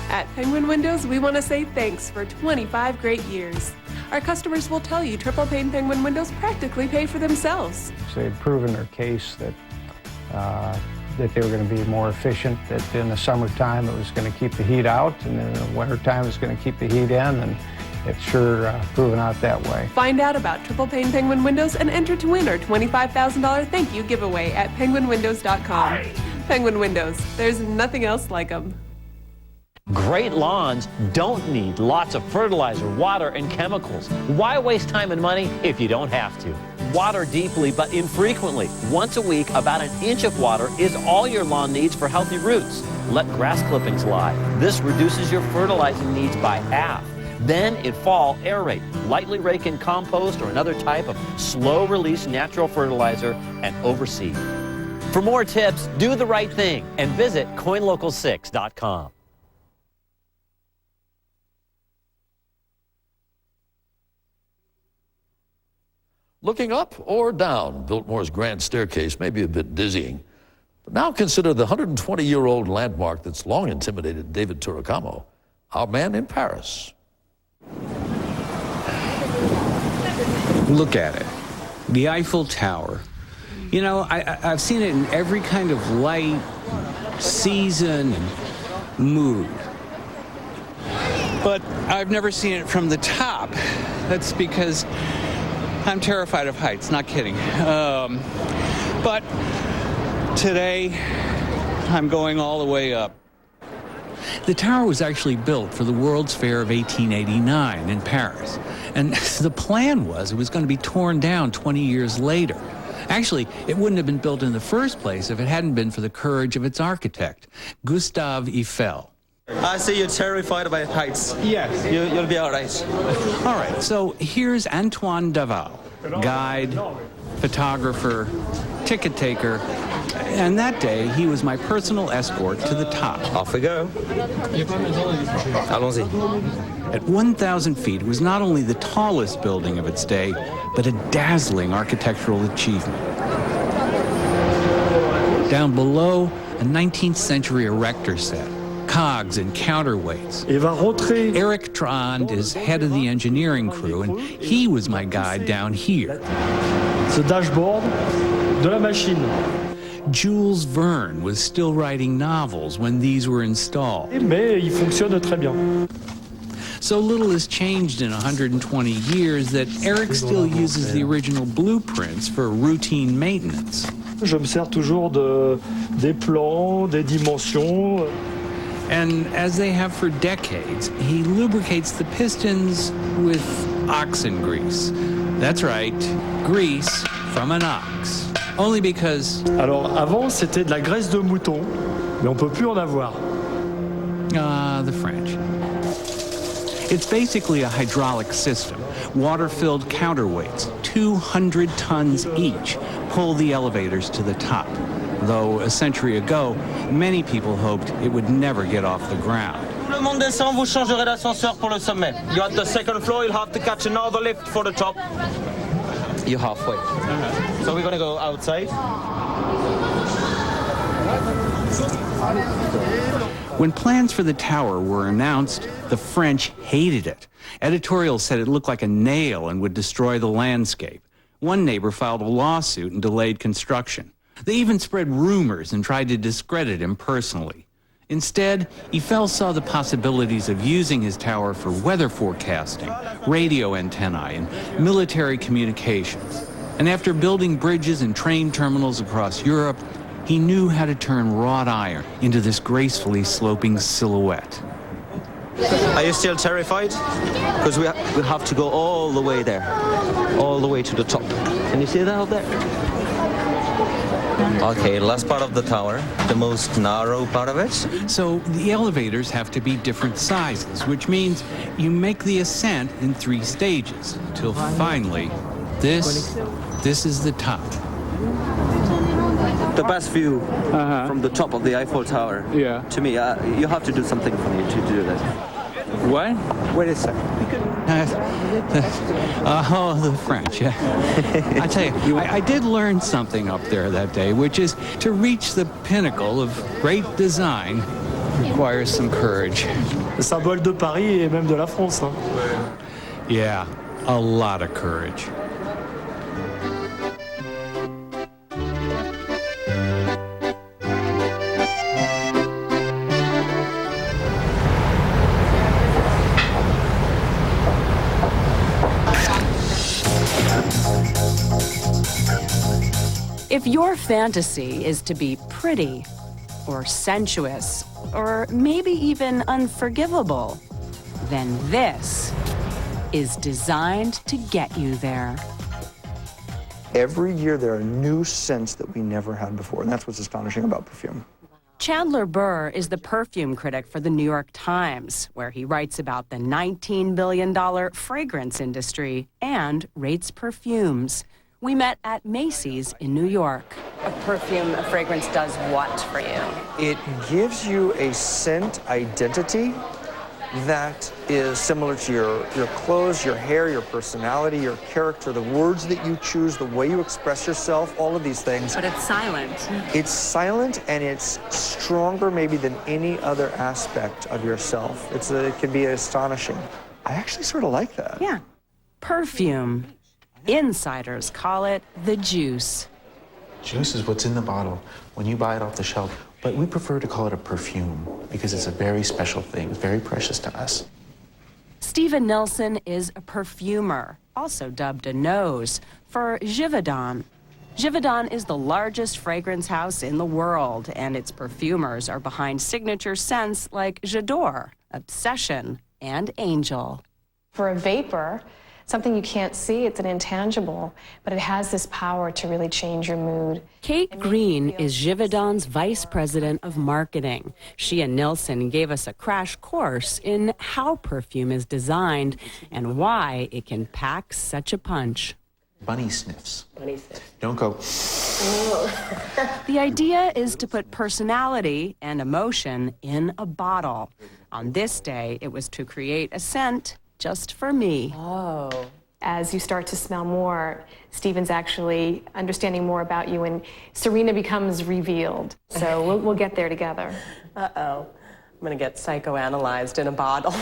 At Penguin Windows, we want to say thanks for 25 great years. Our customers will tell you triple pane Penguin windows practically pay for themselves. So they've proven their case that they were going to be more efficient, that in the summertime it was going to keep the heat out, and then in the wintertime it was going to keep the heat in, and it's sure proven out that way. Find out about triple pane Penguin windows and enter to win our $25,000 thank you giveaway at penguinwindows.com. Penguin Windows, there's nothing else like them. Great lawns don't need lots of fertilizer, water, and chemicals. Why waste time and money if you don't have to? Water deeply but infrequently. Once a week, about an inch of water is all your lawn needs for healthy roots. Let grass clippings lie. This reduces your fertilizing needs by half. Then, in fall, aerate. Lightly rake in compost or another type of slow-release natural fertilizer and overseed. For more tips, do the right thing and visit coinlocal6.com. Looking up or down Biltmore's grand staircase may be a bit dizzying, but now consider the 120-year-old landmark that's long intimidated David Turacamo, our man in Paris. Look at it. The Eiffel Tower. You know, I've seen it in every kind of light, season, and mood. But I've never seen it from the top. That's because I'm terrified of heights, not kidding. But today, I'm going all the way up. The tower was actually built for the World's Fair of 1889 in Paris. And the plan was it was going to be torn down 20 years later. Actually, it wouldn't have been built in the first place if it hadn't been for the courage of its architect, Gustave Eiffel. I see you're terrified about heights. Yes. You'll be all right. All right, so here's Antoine Daval, guide, photographer, ticket taker, and that day he was my personal escort to the top. Off we go. Allons-y. At 1,000 feet, it was not only the tallest building of its day, but a dazzling architectural achievement. Down below, a 19th century erector set, cogs and counterweights. Eric Trond is head of the engineering crew, and he was my guide down here. Ce dashboard de la machine. Jules Verne was still writing novels when these were installed. Mais il fonctionne très bien. So little has changed in 120 years that Eric still uses the original blueprints for routine maintenance. Je me sers toujours des plans, des dimensions. And as they have for decades, he lubricates the pistons with oxen grease. That's right, grease from an ox. Only because... Alors avant, c'était de la graisse de mouton, mais on peut plus en avoir. The French. It's basically a hydraulic system. Water-filled counterweights, 200 tons each, pull the elevators to the top. Though a century ago, many people hoped it would never get off the ground. Le monde descend, vous changerez d'ascenseur pour le sommet. You're at the second floor, you'll have to catch another lift for the top. You're halfway. So we're gonna go outside. When plans for the tower were announced, the French hated it. Editorials said it looked like a nail and would destroy the landscape. One neighbor filed a lawsuit and delayed construction. They even spread rumors and tried to discredit him personally. Instead, Eiffel saw the possibilities of using his tower for weather forecasting, radio antennae, and military communications. And after building bridges and train terminals across Europe, he knew how to turn wrought iron into this gracefully sloping silhouette. Are you still terrified? Because we have to go all the way there, all the way to the top. Can you see that out there? Okay, last part of the tower, the most narrow part of it. So the elevators have to be different sizes, which means you make the ascent in 3 stages, till finally, this is the top. The best view from the top of the Eiffel Tower. Yeah. To me, you have to do something for me to do that. What? Wait a second. Oh, the French. Yeah. I tell you, I did learn something up there that day, which is to reach the pinnacle of great design requires some courage. Le symbole de Paris et même de la France. Hein. Yeah, a lot of courage. If your fantasy is to be pretty, or sensuous, or maybe even unforgivable, then this is designed to get you there. Every year there are new scents that we never had before, and that's what's astonishing about perfume. Chandler Burr is the perfume critic for the New York Times, where he writes about the $19 billion fragrance industry and rates perfumes. We met at Macy's in New York. A perfume, a fragrance does what for you? It gives you a scent identity that is similar to your clothes, your hair, your personality, your character, the words that you choose, the way you express yourself, all of these things. But it's silent. It's silent and it's stronger maybe than any other aspect of yourself. It can be astonishing. I actually sort of like that. Yeah. Perfume. Insiders call it the juice. Juice is what's in the bottle when you buy it off the shelf, but we prefer to call it a perfume because it's a very special thing, very precious to us. Stephen Nelson is a perfumer, also dubbed a nose, for Givaudan. Givaudan is the largest fragrance house in the world, and its perfumers are behind signature scents like J'adore, Obsession, and Angel. For a vapor, something you can't see. It's an intangible, but it has this power to really change your mood. Kate Green is Givaudan's vice president of marketing. She and Nilsson gave us a crash course in how perfume is designed and why it can pack such a punch. Bunny sniffs. Bunny sniffs. Don't go. The idea is to put personality and emotion in a bottle. On this day, it was to create a scent just for me. Oh. As you start to smell more, Stephen's actually understanding more about you, and Serena becomes revealed. So we'll get there together. Uh-oh. I'm going to get psychoanalyzed in a bottle.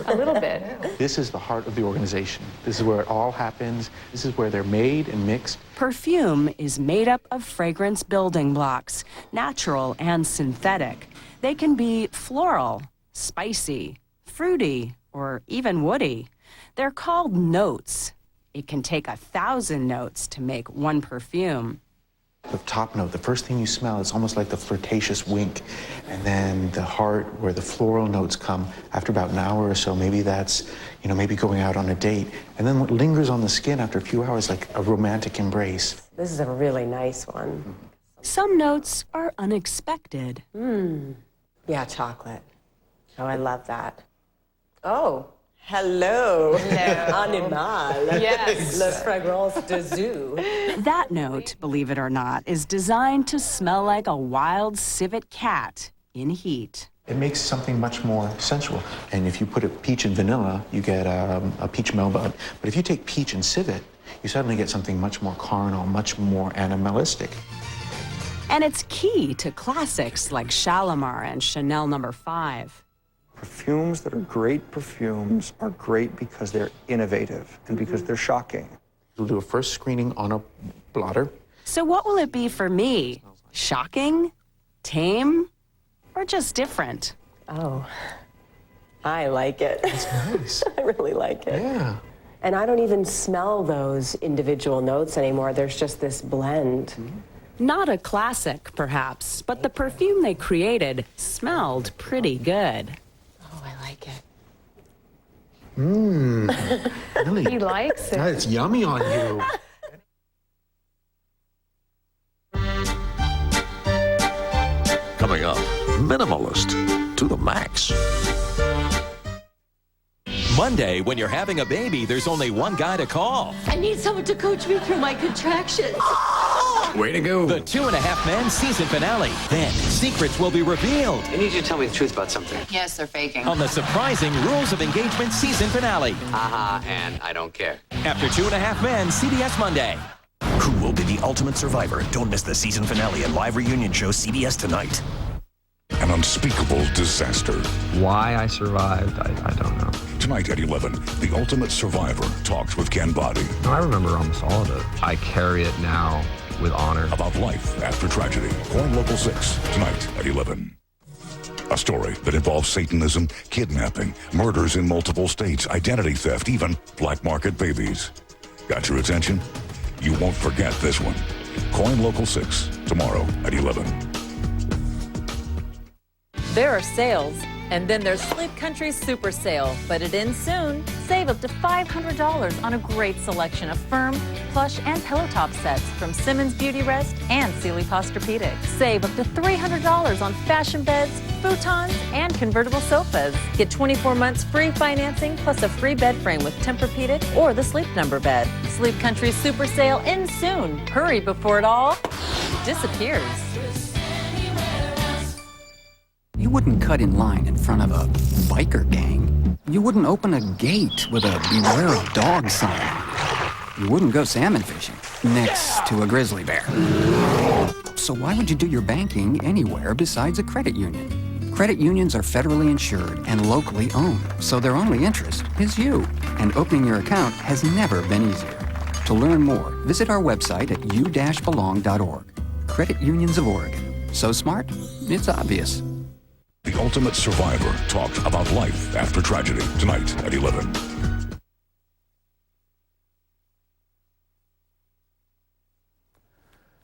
A little bit. This is the heart of the organization. This is where it all happens. This is where they're made and mixed. Perfume is made up of fragrance building blocks, natural and synthetic. They can be floral, spicy, fruity, or even woody. They're called notes. It can take 1,000 notes to make one perfume. The top note, the first thing you smell, is almost like the flirtatious wink. And then the heart, where the floral notes come after about an hour or so. Maybe that's, maybe going out on a date. And then what lingers on the skin after a few hours, like a romantic embrace. This is a really nice one. Some notes are unexpected. Yeah, chocolate. Oh, I love that. Oh, hello. Animal. Yes. Les fragrances de zoo. That note, believe it or not, is designed to smell like a wild civet cat in heat. It makes something much more sensual. And if you put a peach and vanilla, you get a peach melba. But if you take peach and civet, you suddenly get something much more carnal, much more animalistic. And it's key to classics like Shalimar and Chanel No. 5. Perfumes that are great perfumes are great because they're innovative and because they're shocking. We'll do a first screening on a blotter. So what will it be for me? Shocking? Tame? Or just different? Oh, I like it. It's nice. I really like it. Yeah. And I don't even smell those individual notes anymore. There's just this blend. Not a classic, perhaps, but the perfume they created smelled pretty good. Oh, I like it. Really? He likes it. It's yummy on you. Coming up, minimalist to the max. Monday, when you're having a baby, there's only one guy to call. I need someone to coach me through my contractions. Way to go. The 2.5 Men season finale. Then, secrets will be revealed. I need you to tell me the truth about something. Yes, they're faking. On the surprising Rules of Engagement season finale. And I don't care. After 2.5 Men, CBS Monday. Who will be the ultimate survivor? Don't miss the season finale and live reunion show CBS tonight. An unspeakable disaster. Why I survived, I don't know. Tonight at 11, The Ultimate Survivor talks with Ken Boddy. No, I remember almost all of it. I carry it now with honor. About life after tragedy. Coin Local 6, tonight at 11. A story that involves Satanism, kidnapping, murders in multiple states, identity theft, even black market babies. Got your attention? You won't forget this one. Coin Local 6, tomorrow at 11. There are sales, and then there's Sleep Country's Super Sale, but it ends soon. Save up to $500 on a great selection of firm, plush, and pillow top sets from Simmons Beauty Rest and Sealy Posturepedic. Save up to $300 on fashion beds, futons, and convertible sofas. Get 24 months free financing plus a free bed frame with Tempur-Pedic or the Sleep Number bed. Sleep Country's Super Sale ends soon. Hurry before it all disappears. You wouldn't cut in line in front of a biker gang. You wouldn't open a gate with a beware of dog sign. You wouldn't go salmon fishing next to a grizzly bear. So why would you do your banking anywhere besides a credit union? Credit unions are federally insured and locally owned, so their only interest is you. And opening your account has never been easier. To learn more, visit our website at u-belong.org. Credit Unions of Oregon. So smart, it's obvious. The Ultimate Survivor talks about life after tragedy, tonight at 11.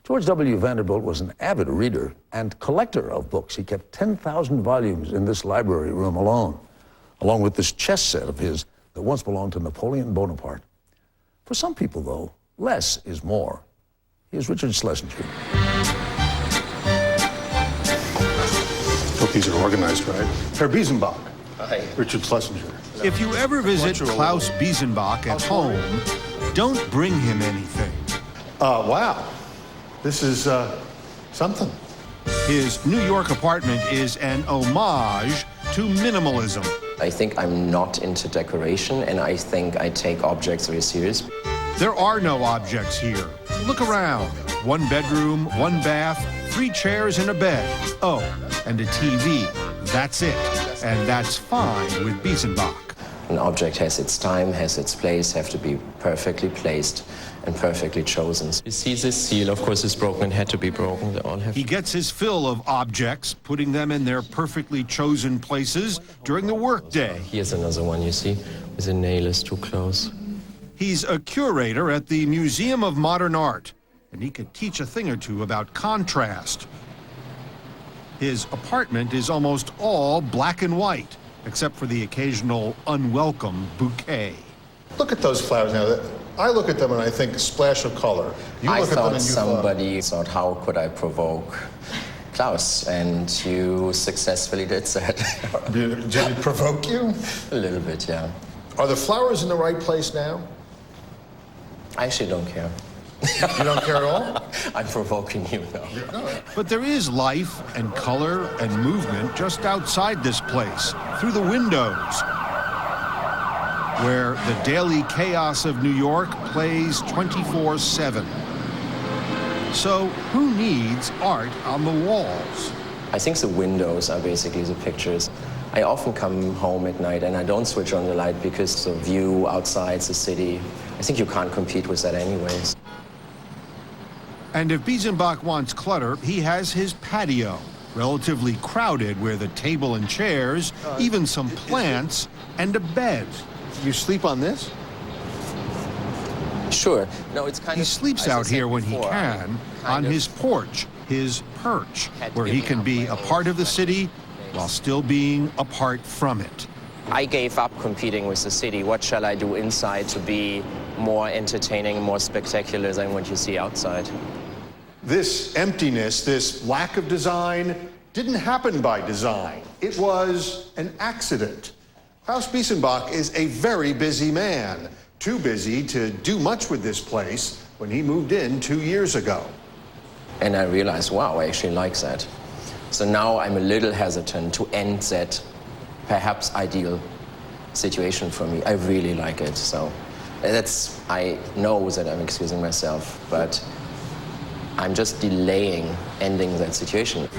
George W. Vanderbilt was an avid reader and collector of books. He kept 10,000 volumes in this library room alone, along with this chess set of his that once belonged to Napoleon Bonaparte. For some people, though, less is more. Here's Richard Schlesinger. Hope these are organized right. Herr Biesenbach. Hi. Richard Schlesinger. If you ever visit Klaus Biesenbach at home, don't bring him anything. Wow. This is something. His New York apartment is an homage to minimalism. I think I'm not into decoration, and I think I take objects very serious. There are no objects here. Look around. One bedroom, one bath, 3 chairs and a bed. Oh, and a TV. That's it. And that's fine with Biesenbach. An object has its time, has its place, have to be perfectly placed and perfectly chosen. You see this seal, of course, is broken and had to be broken. They all have. He gets his fill of objects, putting them in their perfectly chosen places during the workday. Here's another one, you see, with the nail is too close. He's a curator at the Museum of Modern Art, and he could teach a thing or two about contrast. His apartment is almost all black and white, except for the occasional unwelcome bouquet. Look at those flowers now. I look at them and I think a splash of color. You I look at them thought and you somebody thought, how could I provoke Klaus? And you successfully did that. Did it provoke you? A little bit, yeah. Are the flowers in the right place now? I actually don't care. You don't care at all? I'm provoking you now. But there is life and color and movement just outside this place, through the windows, where the daily chaos of New York plays 24/7. So who needs art on the walls? I think the windows are basically the pictures. I often come home at night and I don't switch on the light because the view outside the city, I think you can't compete with that anyways. And if Biesenbach wants clutter, he has his patio, relatively crowded where the table and chairs, even some plants, and a bed. You sleep on this? Sure. No, it's kind He of... sleeps out here when he can, on his porch, his perch, where he can be a part of the city while still being apart from it. I gave up competing with the city. What shall I do inside to be more entertaining, more spectacular than what you see outside? This emptiness, this lack of design, didn't happen by design. It was an accident. Klaus Biesenbach is a very busy man, too busy to do much with this place when he moved in 2 years ago. And I realized, wow, I actually like that. So now I'm a little hesitant to end that perhaps ideal situation for me. I really like it. So I know that I'm excusing myself, but I'm just delaying ending that situation.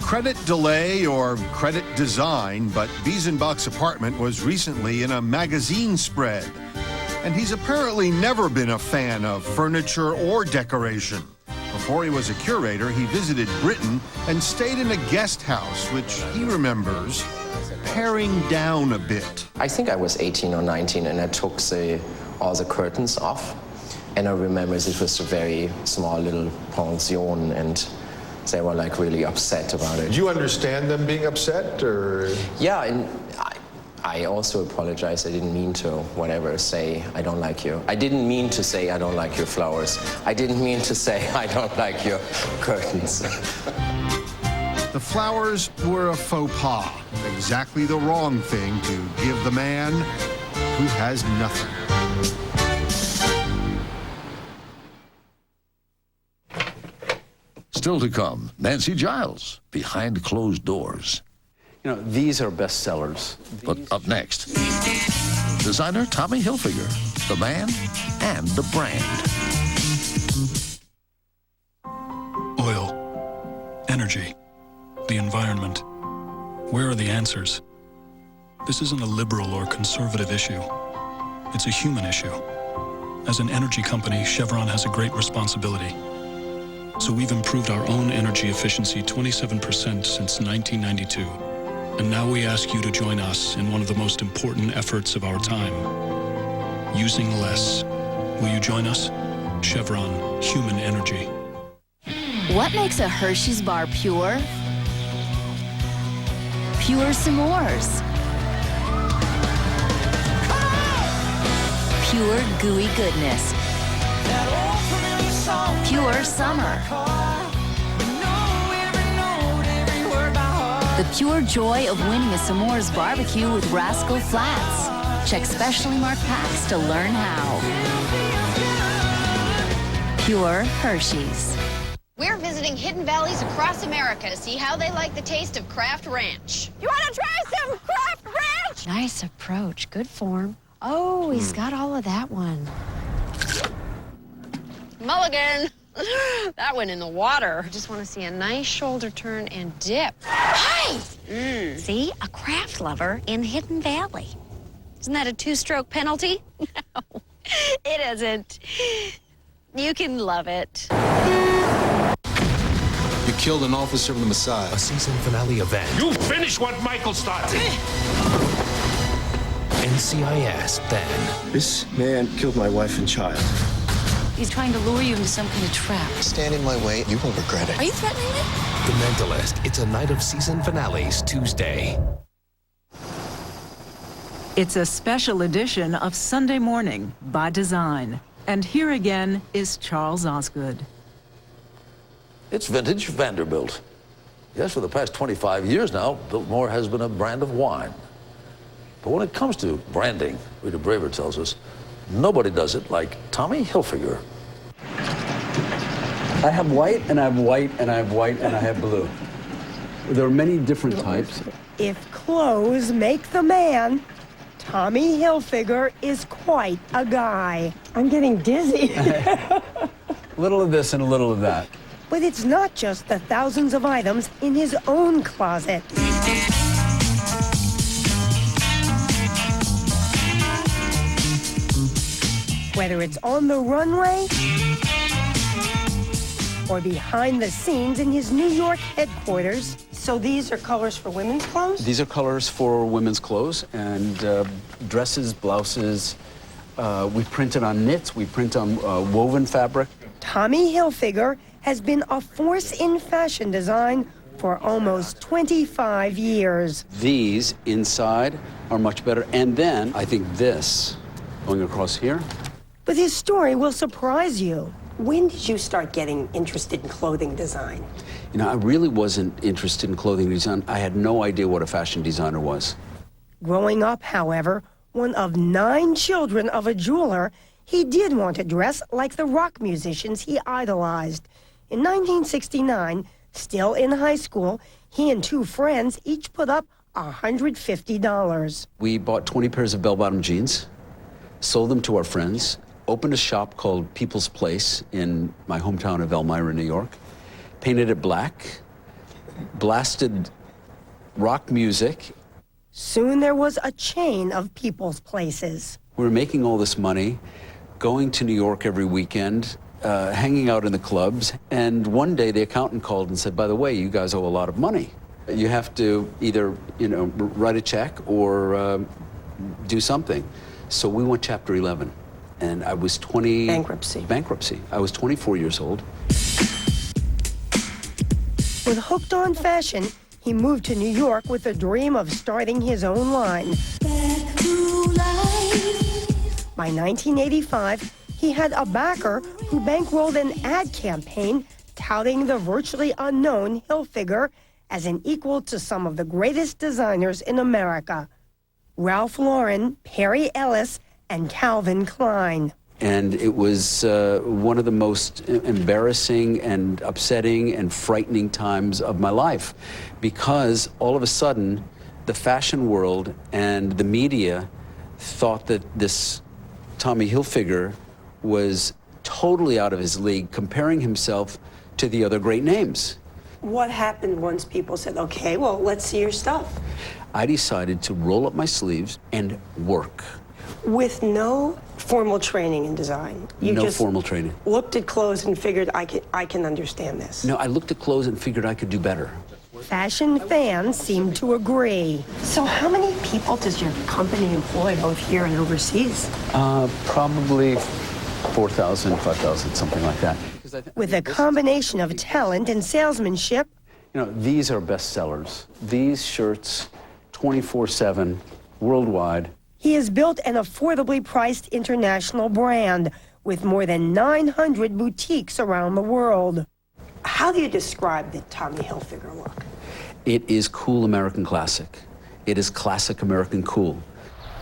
Credit delay or credit design, but Biesenbach's apartment was recently in a magazine spread. And he's apparently never been a fan of furniture or decoration. Before he was a curator, he visited Britain and stayed in a guest house, which he remembers paring down a bit. I think I was 18 or 19 and I took all the curtains off. And I remember it was a very small little pension and they were like really upset about it. Do you understand them being upset or? Yeah, and I also apologize. I didn't mean to, say I don't like you. I didn't mean to say I don't like your flowers. I didn't mean to say I don't like your curtains. The flowers were a faux pas, exactly the wrong thing to give the man who has nothing. Still to come, Nancy Giles, Behind Closed Doors. You know, these are bestsellers. But up next, designer Tommy Hilfiger, the man and the brand. Oil, energy, the environment. Where are the answers? This isn't a liberal or conservative issue. It's a human issue. As an energy company, Chevron has a great responsibility. So we've improved our own energy efficiency 27% since 1992. And now we ask you to join us in one of the most important efforts of our time. Using less. Will you join us? Chevron, human energy. What makes a Hershey's bar pure? Pure s'mores. Pure gooey goodness. Pure summer. The pure joy of winning a s'mores barbecue with Rascal Flats. Check specially marked packs to learn how. Pure Hershey's. We're visiting hidden valleys across America to see how they like the taste of Kraft Ranch. You want to try some Kraft Ranch? Nice approach. Good form. Oh, he's got all of that one. Mulligan. That went in the water. I just want to see a nice shoulder turn and dip. Hi! See? A craft lover in Hidden Valley. Isn't that a 2-stroke penalty? No, it isn't. You can love it. You killed an officer of the Mossad. A season finale event. You finished what Michael started. NCIS then. This man killed my wife and child. He's trying to lure you into some kind of trap. Stand in my way, you will regret it. Are you threatening me? The Mentalist. It's a night of season finales Tuesday. It's a special edition of Sunday Morning by Design. And here again is Charles Osgood. It's vintage Vanderbilt. Yes, for the past 25 years now, Biltmore has been a brand of wine. But when it comes to branding, Rita Braver tells us, nobody does it like Tommy Hilfiger. I have white, and I have white, and I have white, and I have blue. There are many different types. If clothes make the man, Tommy Hilfiger is quite a guy. I'm getting dizzy. A little of this and a little of that. But it's not just the thousands of items in his own closet. Whether it's on the runway or behind the scenes in his New York headquarters. So these are colors for women's clothes? These are colors for women's clothes and dresses, blouses. We print it on knits. We print on woven fabric. Tommy Hilfiger has been a force in fashion design for almost 25 years. These inside are much better. And then I think this going across here. But his story will surprise you. When did you start getting interested in clothing design? You know, I really wasn't interested in clothing design. I had no idea what a fashion designer was. Growing up, however, one of 9 children of a jeweler, he did want to dress like the rock musicians he idolized. In 1969, still in high school, he and 2 friends each put up $150. We bought 20 pairs of bell-bottom jeans, sold them to our friends, opened a shop called People's Place in my hometown of Elmira, New York, painted it black, blasted rock music. Soon there was a chain of People's Places. We were making all this money, going to New York every weekend, hanging out in the clubs, and one day the accountant called and said, by the way, you guys owe a lot of money. You have to either, write a check or do something. So we went Chapter 11. And I was 20... Bankruptcy. I was 24 years old. With hooked on fashion, he moved to New York with a dream of starting his own line. By 1985, he had a backer who bankrolled an ad campaign touting the virtually unknown Hilfiger as an equal to some of the greatest designers in America. Ralph Lauren, Perry Ellis, and Calvin Klein. And it was one of the most embarrassing and upsetting and frightening times of my life, because all of a sudden the fashion world and the media thought that this Tommy Hilfiger was totally out of his league, comparing himself to the other great names. What happened once people said, okay, well, let's see your stuff? I decided to roll up my sleeves and work. With no formal training in design. You no just formal training. Looked at clothes and figured, I can understand this. No, I looked at clothes and figured I could do better. Fashion fans seem to agree. So how many people does your company employ, both here and overseas? Probably 4,000, 5,000, something like that. With a combination of talent and salesmanship. You know, these are bestsellers. These shirts, 24/7, worldwide. He has built an affordably priced international brand with more than 900 boutiques around the world. How do you describe the Tommy Hilfiger look? It is cool American classic. It is classic American cool.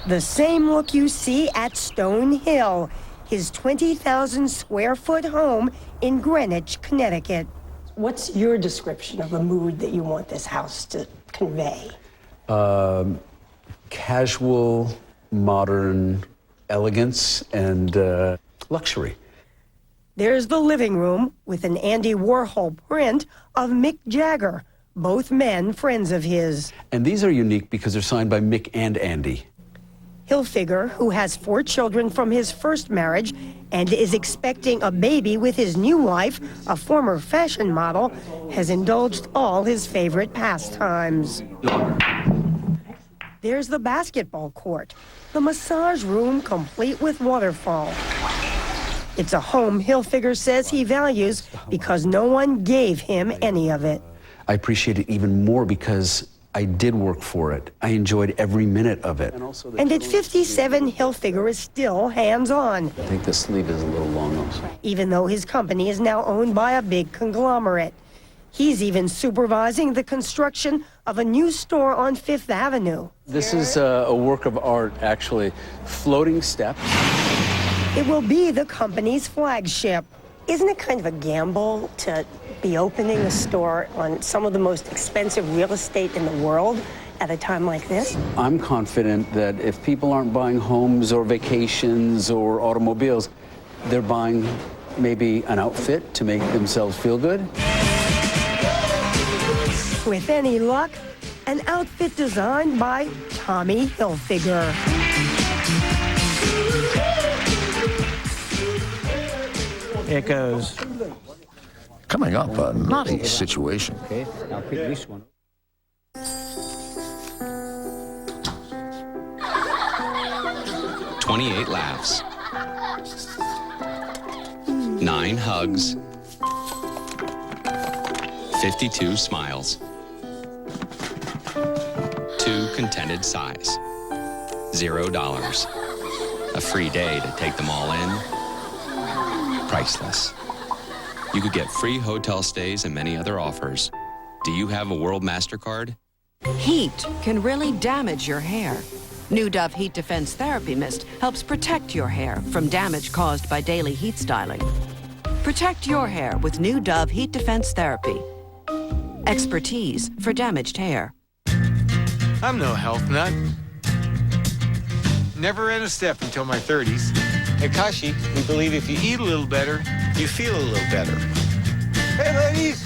The same look you see at Stone Hill, his 20,000 square foot home in Greenwich, Connecticut. What's your description of the mood that you want this house to convey? Casual, modern elegance and luxury. There's the living room with an Andy Warhol print of Mick Jagger, both men friends of his. And these are unique because they're signed by Mick and Andy. Hilfiger, who has 4 children from his first marriage and is expecting a baby with his new wife, a former fashion model, has indulged all his favorite pastimes. There's the basketball court, the massage room complete with waterfall. It's a home Hilfiger says he values because no one gave him any of it. I appreciate it even more because I did work for it. I enjoyed every minute of it. And at 57, Hilfiger is still hands-on, I think the sleeve is a little long also. even though his company is now owned by a big conglomerate. He's even supervising the construction of a new store on Fifth Avenue. This is a work of art, actually. Floating steps. It will be the company's flagship. Isn't it kind of a gamble to be opening a store on some of the most expensive real estate in the world at a time like this? I'm confident that if people aren't buying homes or vacations or automobiles, they're buying maybe an outfit to make themselves feel good. With any luck, an outfit designed by Tommy Hilfiger. It goes. Coming up, a naughty situation. Okay, I'll pick this one. $28 laughs. 9 hugs. 52 smiles. 2 contented sighs. $0. A free day to take them all in. Priceless. You could get free hotel stays and many other offers. Do you have a World MasterCard? Heat can really damage your hair. New Dove Heat Defense Therapy Mist helps protect your hair from damage caused by daily heat styling. Protect your hair with New Dove Heat Defense Therapy. Expertise for damaged hair. I'm no health nut. Never ran a step until my 30s. At Kashi, we believe if you eat a little better, you feel a little better. Hey, ladies!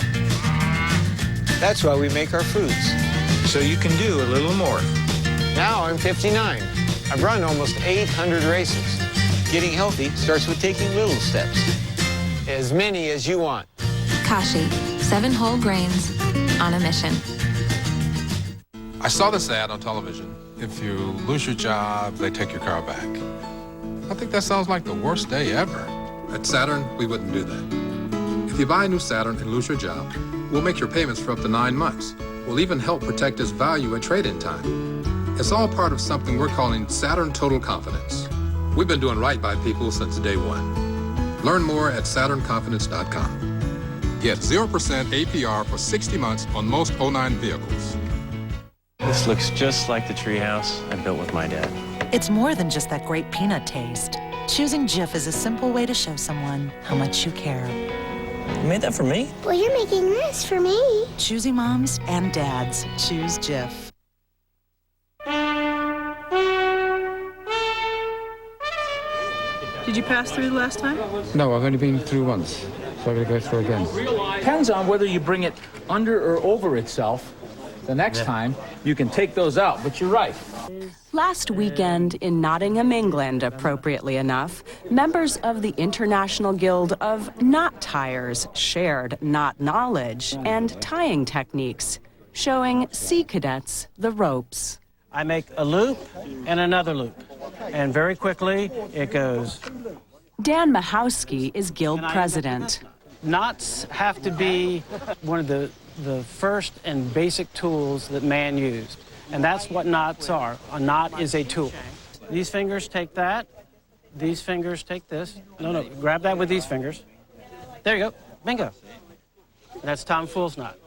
That's why we make our foods, so you can do a little more. Now I'm 59. I've run almost 800 races. Getting healthy starts with taking little steps. As many as you want. Kashi, 7 whole grains on a mission. I saw this ad on television. If you lose your job, they take your car back. I think that sounds like the worst day ever. At Saturn, we wouldn't do that. If you buy a new Saturn and lose your job, we'll make your payments for up to 9 months. We'll even help protect its value at trade-in time. It's all part of something we're calling Saturn Total Confidence. We've been doing right by people since day one. Learn more at SaturnConfidence.com. Get 0% APR for 60 months on most 09 vehicles. This looks just like the treehouse I built with my dad. It's more than just that great peanut taste. Choosing Jif is a simple way to show someone how much you care. You made that for me? Well, you're making this for me. Choosy moms and dads. Choose Jif. Did you pass through last time? No, I've only been through once, so I've got to go through again. Depends on whether you bring it under or over itself. The next time, you can take those out, but you're right. Last weekend in Nottingham, England, appropriately enough, members of the International Guild of Knot Tiers shared knot knowledge and tying techniques, showing sea cadets the ropes. I make a loop and another loop, and very quickly it goes. Dan Mahowski is guild president. Knots have to be one of the first and basic tools that man used. And that's what knots are. A knot is a tool. These fingers take that. These fingers take this. No, grab that with these fingers. There you go. Bingo. That's Tom Fool's knot.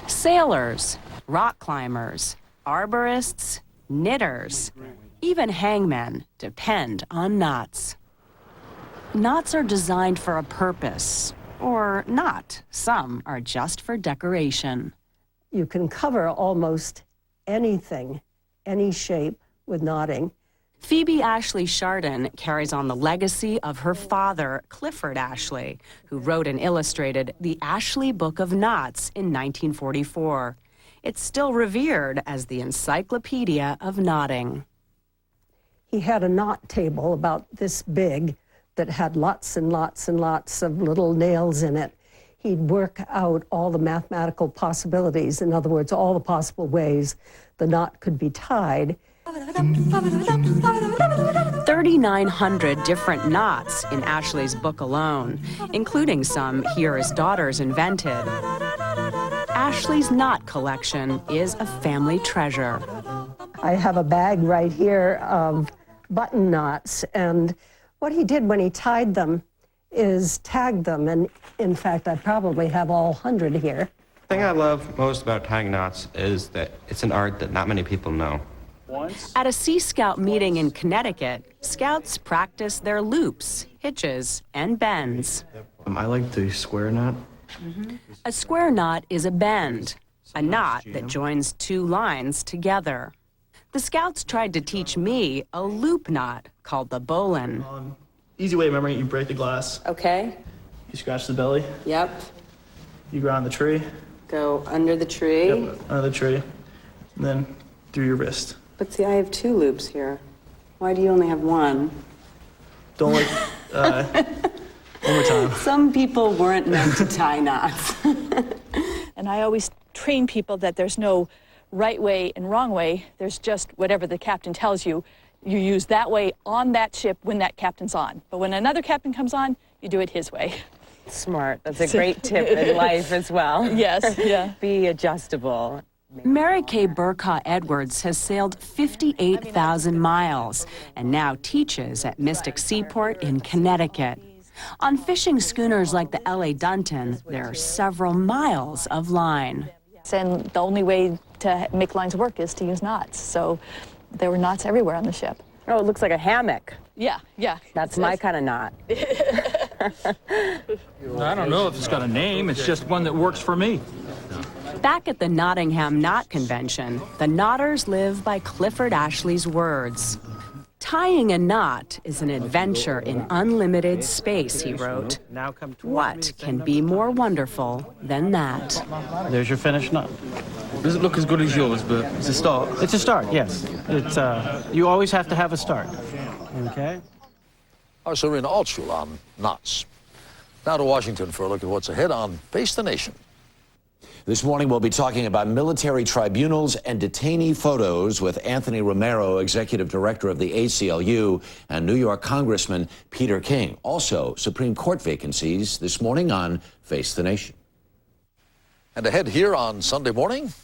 Sailors, rock climbers, arborists, knitters, even hangmen depend on knots. Knots are designed for a purpose, or not. Some are just for decoration. You can cover almost anything, any shape, with knotting. Phoebe Ashley Chardon carries on the legacy of her father, Clifford Ashley, who wrote and illustrated the Ashley Book of Knots in 1944. It's still revered as the encyclopedia of knotting. He had a knot table about this big that had lots and lots and lots of little nails in it. He'd work out all the mathematical possibilities, in other words, all the possible ways the knot could be tied. 3,900 different knots in Ashley's book alone, including some he or his daughters invented. Ashley's knot collection is a family treasure. I have a bag right here of button knots, and what he did when he tied them is tag them, and in fact, I probably have all 100 here. The thing I love most about tying knots is that it's an art that not many people know. At a Sea Scout meeting in Connecticut, Scouts practice their loops, hitches, and bends. I like the square knot. A square knot is a bend, a knot that joins two lines together. The Scouts tried to teach me a loop knot called the bowline. Easy way to remember it, you break the glass. Okay. You scratch the belly. Yep. You go on the tree. Go under the tree. Yep, under the tree. And then through your wrist. But see, I have two loops here. Why do you only have one? Don't like, one more time. Some people weren't meant to tie knots. And I always train people that there's no right way and wrong way. There's just whatever the captain tells you. You use that way on that ship when that captain's on. But when another captain comes on, you do it his way. Smart. That's a great tip in life as well. Yes, yeah. Be adjustable. Mary Kay Burkaw Edwards has sailed 58,000 miles and now teaches at Mystic Seaport in Connecticut. On fishing schooners like the L.A. Dunton, there are several miles of line. And the only way to make lines work is to use knots. So there were knots everywhere on the ship. Oh, it looks like a hammock. Yeah, yeah. That's my kind of knot. I don't know if it's got a name, it's just one that works for me. Back at the Nottingham Knot Convention, the knotters live by Clifford Ashley's words. Tying a knot is an adventure in unlimited space, he wrote. What can be more wonderful than that? There's your finished knot. Doesn't look as good as yours, but it's a start. It's a start, yes. It's you always have to have a start. Okay. Our Serena Altschul on knots. Now to Washington for a look at what's ahead on Face the Nation. This morning, we'll be talking about military tribunals and detainee photos with Anthony Romero, Executive Director of the ACLU, and New York Congressman Peter King. Also, Supreme Court vacancies this morning on Face the Nation. And ahead here on Sunday morning.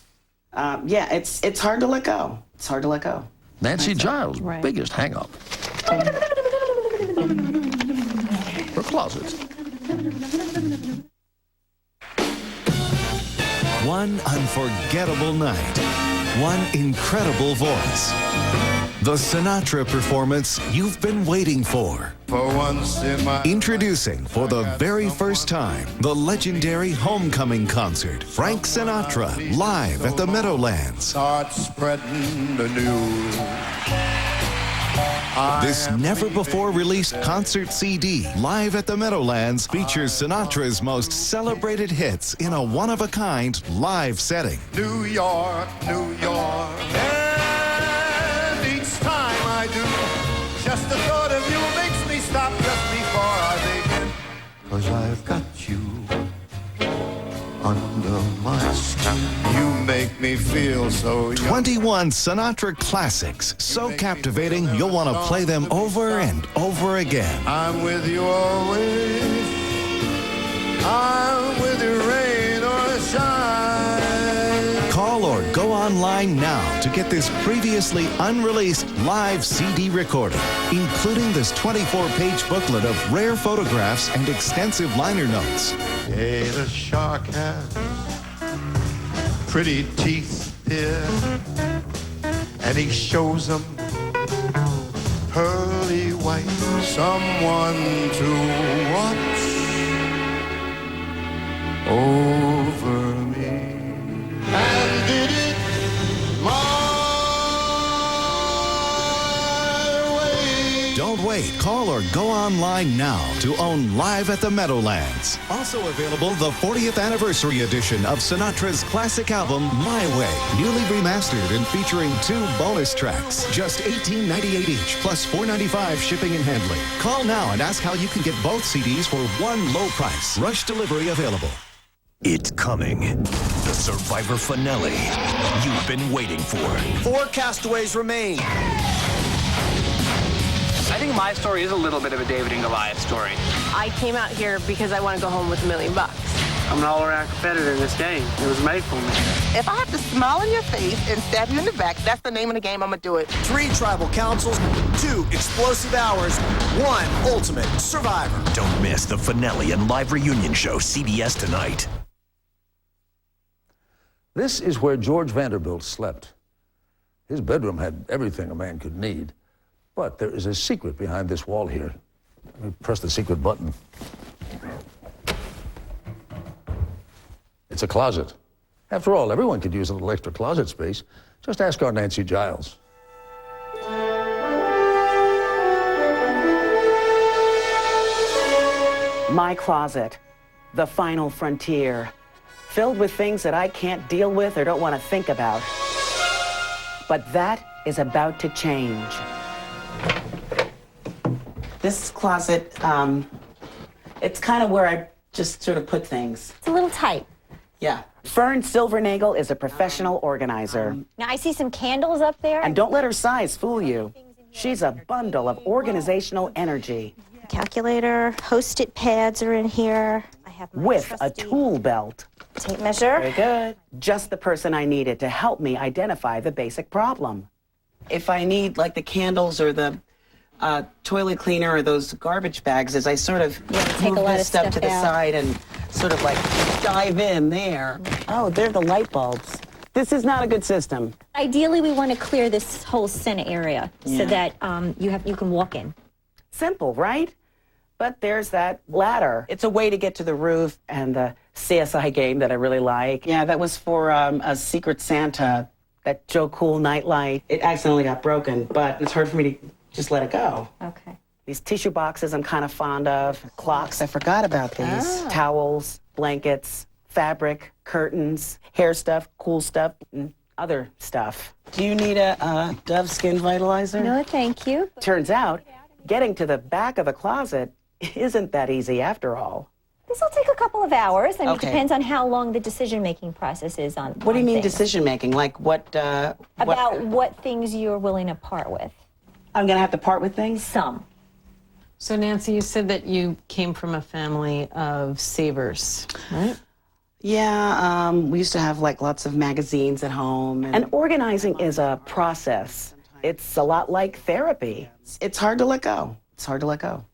Yeah, it's hard to let go. It's hard to let go. Nancy Giles' biggest hang-up. Her closet. One unforgettable night, one incredible voice. The Sinatra performance you've been waiting for. For once in my Introducing for the very first time, the legendary homecoming concert, Frank Sinatra, live at the Meadowlands. Start spreading the news. This never-before-released concert CD, live at the Meadowlands, features Sinatra's most celebrated hits in a one-of-a-kind live setting. New York, New York. And each time I do, just the thought of you makes me stop just before I begin. 'Cause I've got you under my skin. You make me feel so young. 21 Sinatra classics, so captivating you'll want to play them over and over again. I'm with you always. I'm with you rain or shine. Call or go online online now to get this previously unreleased live CD recording, including this 24-page booklet of rare photographs and extensive liner notes. Hey, the shark has pretty teeth here, and he shows them pearly white. Someone to watch over me. And did it my way. Don't wait. Call or go online now to own Live at the Meadowlands. Also available, the 40th anniversary edition of Sinatra's classic album, My Way, newly remastered and featuring 2 bonus tracks. Just $18.98 each, plus $4.95 shipping and handling. Call now and ask how you can get both CDs for one low price. Rush delivery available. It's coming. The Survivor finale you've been waiting for. 4 castaways remain. I think my story is a little bit of a David and Goliath story. I came out here because I want to go home with $1 million. I'm an all-around competitor in this game. It was made for me. If I have to smile in your face and stab you in the back, that's the name of the game. I'm going to do it. 3 tribal councils, 2 explosive hours, 1 ultimate survivor. Don't miss the finale and live reunion show, CBS tonight. This is where George Vanderbilt slept. His bedroom had everything a man could need. But there is a secret behind this wall here. Let me press the secret button. It's a closet. After all, everyone could use a little extra closet space. Just ask our Nancy Giles. My closet, the final frontier, filled with things that I can't deal with or don't want to think about. But that is about to change. This closet, it's kind of where I just sort of put things. It's a little tight. Yeah. Fern Silvernagel is a professional organizer. Now, I see some candles up there. And don't let her size fool you. She's a bundle of organizational energy. Calculator, Post-it pads are in here. I have my with trusty a tool belt. tape measure. Very good. Just the person I needed to help me identify the basic problem. If I need, like, the candles or the toilet cleaner or those garbage bags, as I sort of take move a lot this of stuff stuff to the out. side and sort of like dive in there. Oh, they're the light bulbs. This is not a good system. Ideally, we want to clear this whole center area Yeah. so that you can walk in. Simple, right? But there's that ladder. It's a way to get to the roof and the CSI game that I really like. Yeah, that was for a Secret Santa, that Joe Cool nightlight. It accidentally got broken, but it's hard for me to just let it go. Okay. These tissue boxes I'm kind of fond of. Clocks, I forgot about these. Towels, blankets, fabric, curtains, hair stuff, cool stuff, and other stuff. Do you need a Dove Skin Vitalizer? No, thank you. Turns out, getting to the back of the closet isn't that easy after all. This will take a couple of hours, and Okay. it depends on how long the decision-making process is on. What do you on mean things. decision-making? Like what, About what things you're willing to part with. I'm gonna have to part with things? Some. So Nancy, you said that you came from a family of savers, right? Yeah, we used to have like lots of magazines at home. And organizing is a process. It's a lot like therapy. It's hard to let go. It's hard to let go.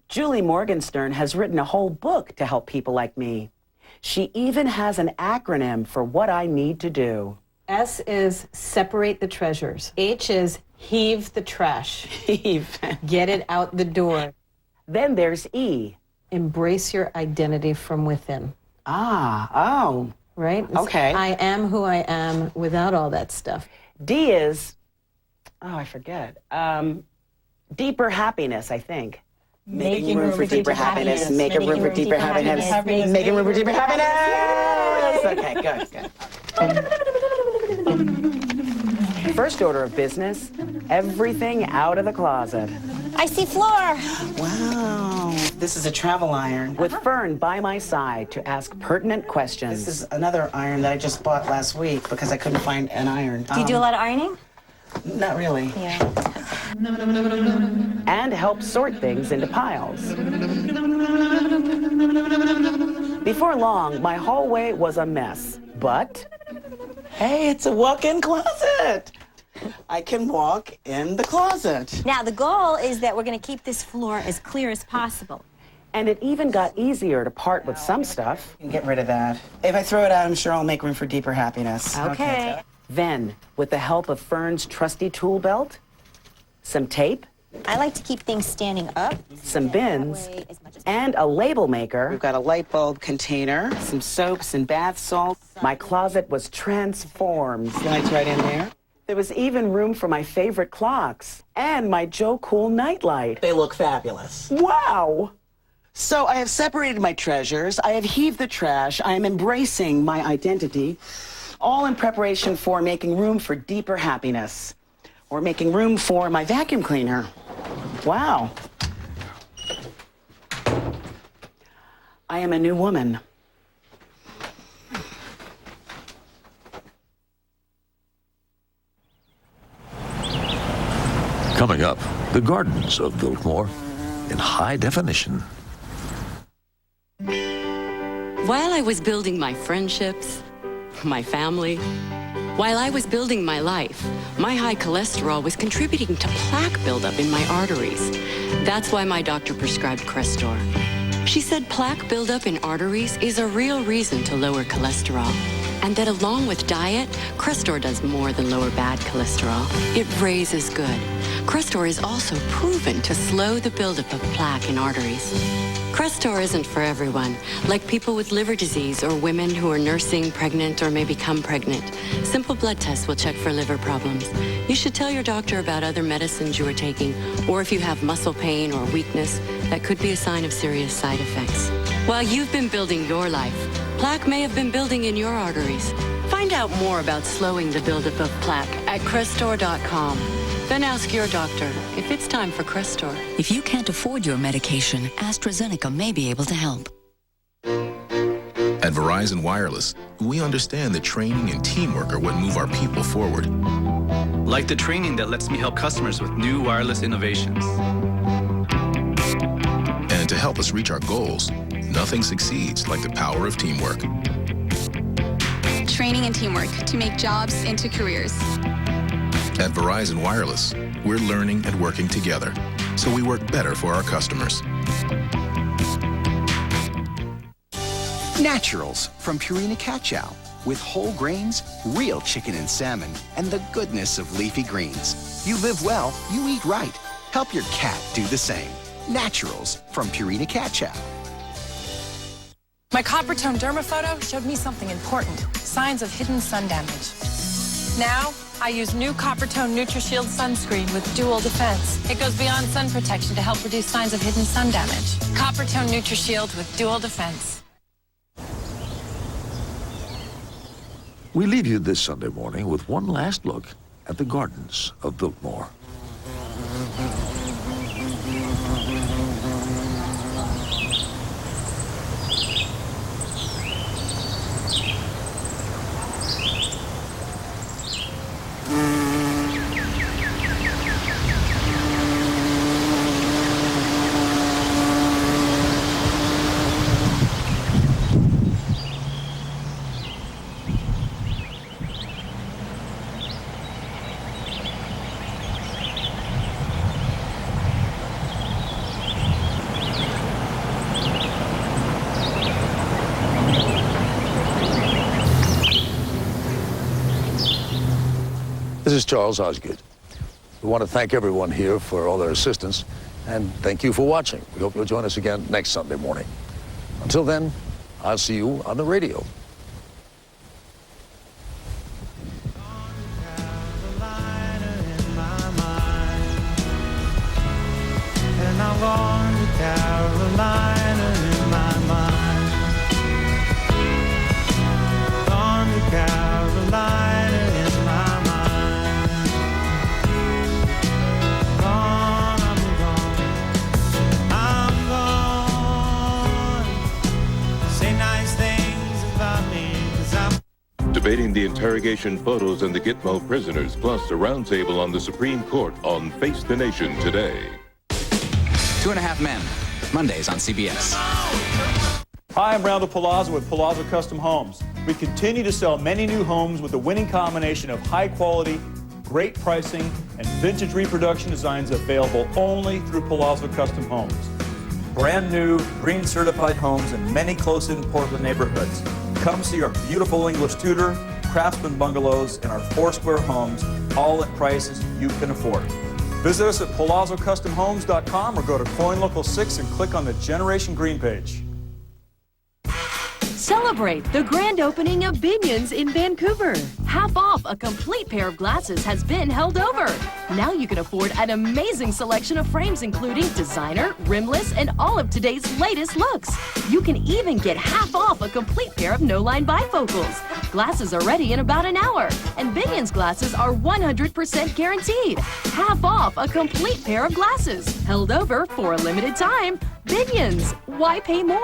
Julie Morgenstern has written a whole book to help people like me. She even has an acronym for what I need to do. S is separate the treasures. H is heave the trash. Heave. Get it out the door. Then there's E. Embrace your identity from within. Oh. Right? It's, Okay. I am who I am without all that stuff. D is, I forget. Deeper happiness, I think. Making room for deeper happiness. Making room for deeper happiness. Making room for deeper happiness. Okay, good. First order of business, everything out of the closet. I see floor. Wow. This is a travel iron. With Fern by my side to ask pertinent questions. This is another iron that I just bought last week because I couldn't find an iron. Do you do a lot of ironing? Not really. Yeah. And help sort things into piles. Before long, my hallway was a mess, but Hey, it's a walk-in closet. I can walk in the closet. Now, the goal is that we're going to keep this floor as clear as possible. And it even got easier to part with some stuff. Get rid of that. If I throw it out, I'm sure I'll make room for deeper happiness. Okay. Then, with the help of Fern's trusty tool belt, some tape, I like to keep things standing up. some bins, and a label maker. We've got a light bulb container, some soaps and bath salts. My closet was transformed. Lights right in there. There was even room for my favorite clocks and my Joe Cool nightlight. They look fabulous. Wow! So I have separated my treasures, I have heaved the trash, I am embracing my identity, all in preparation for making room for deeper happiness, or making room for my vacuum cleaner. Wow. I am a new woman. Coming up, the gardens of Biltmore in high definition. While I was building my friendships, my family, while I was building my life, my high cholesterol was contributing to plaque buildup in my arteries. That's why my doctor prescribed Crestor. She said plaque buildup in arteries is a real reason to lower cholesterol, and that along with diet, Crestor does more than lower bad cholesterol. It raises good. Crestor is also proven to slow the buildup of plaque in arteries. Crestor isn't for everyone, like people with liver disease or women who are nursing, pregnant, or may become pregnant. Simple blood tests will check for liver problems. You should tell your doctor about other medicines you are taking, or if you have muscle pain or weakness, that could be a sign of serious side effects. While you've been building your life, plaque may have been building in your arteries. Find out more about slowing the buildup of plaque at Crestor.com. Then ask your doctor if it's time for Crestor. If you can't afford your medication, AstraZeneca may be able to help. At Verizon Wireless, we understand that training and teamwork are what move our people forward. Like the training that lets me help customers with new wireless innovations. And to help us reach our goals, nothing succeeds like the power of teamwork. Training and teamwork to make jobs into careers. At Verizon Wireless, we're learning and working together, so we work better for our customers. Naturals from Purina Cat Chow, with whole grains, real chicken and salmon, and the goodness of leafy greens. You live well, you eat right. Help your cat do the same. Naturals from Purina Cat Chow. My Coppertone Derma photo showed me something important, signs of hidden sun damage. Now, I use new Coppertone NutriShield sunscreen with dual defense. It goes beyond sun protection to help reduce signs of hidden sun damage. Coppertone NutriShield with dual defense. We leave you this Sunday morning with one last look at the gardens of Biltmore. This is Charles Osgood. We want to thank everyone here for all their assistance, and thank you for watching. We hope you'll join us again next Sunday morning. Until then, I'll see you on the radio. And I'm going to Carolina in my mind. Gone to Carolina in my mind. Gone, I'm gone. Say nice things about me, 'cause I'm Debating the interrogation photos and the Gitmo prisoners, plus a roundtable on the Supreme Court on Face the Nation today. 2.5 Men, Mondays on CBS. Hi, I'm Randall Palazzo with Palazzo Custom Homes. We continue to sell many new homes with a winning combination of high quality, great pricing, and vintage reproduction designs available only through Palazzo Custom Homes. Brand new, green certified homes in many close-in Portland neighborhoods. Come see our beautiful English Tudor, Craftsman bungalows, and our 4-square homes, all at prices you can afford. Visit us at PalazzoCustomHomes.com or go to Coin Local 6 and click on the Generation Green page. Celebrate the grand opening of Binions in Vancouver. Half off a complete pair of glasses has been held over. Now you can afford an amazing selection of frames including designer, rimless, and all of today's latest looks. You can even get half off a complete pair of no-line bifocals. Glasses are ready in about an hour, and Binions glasses are 100% guaranteed. Half off a complete pair of glasses. Held over for a limited time. Binions. Why pay more?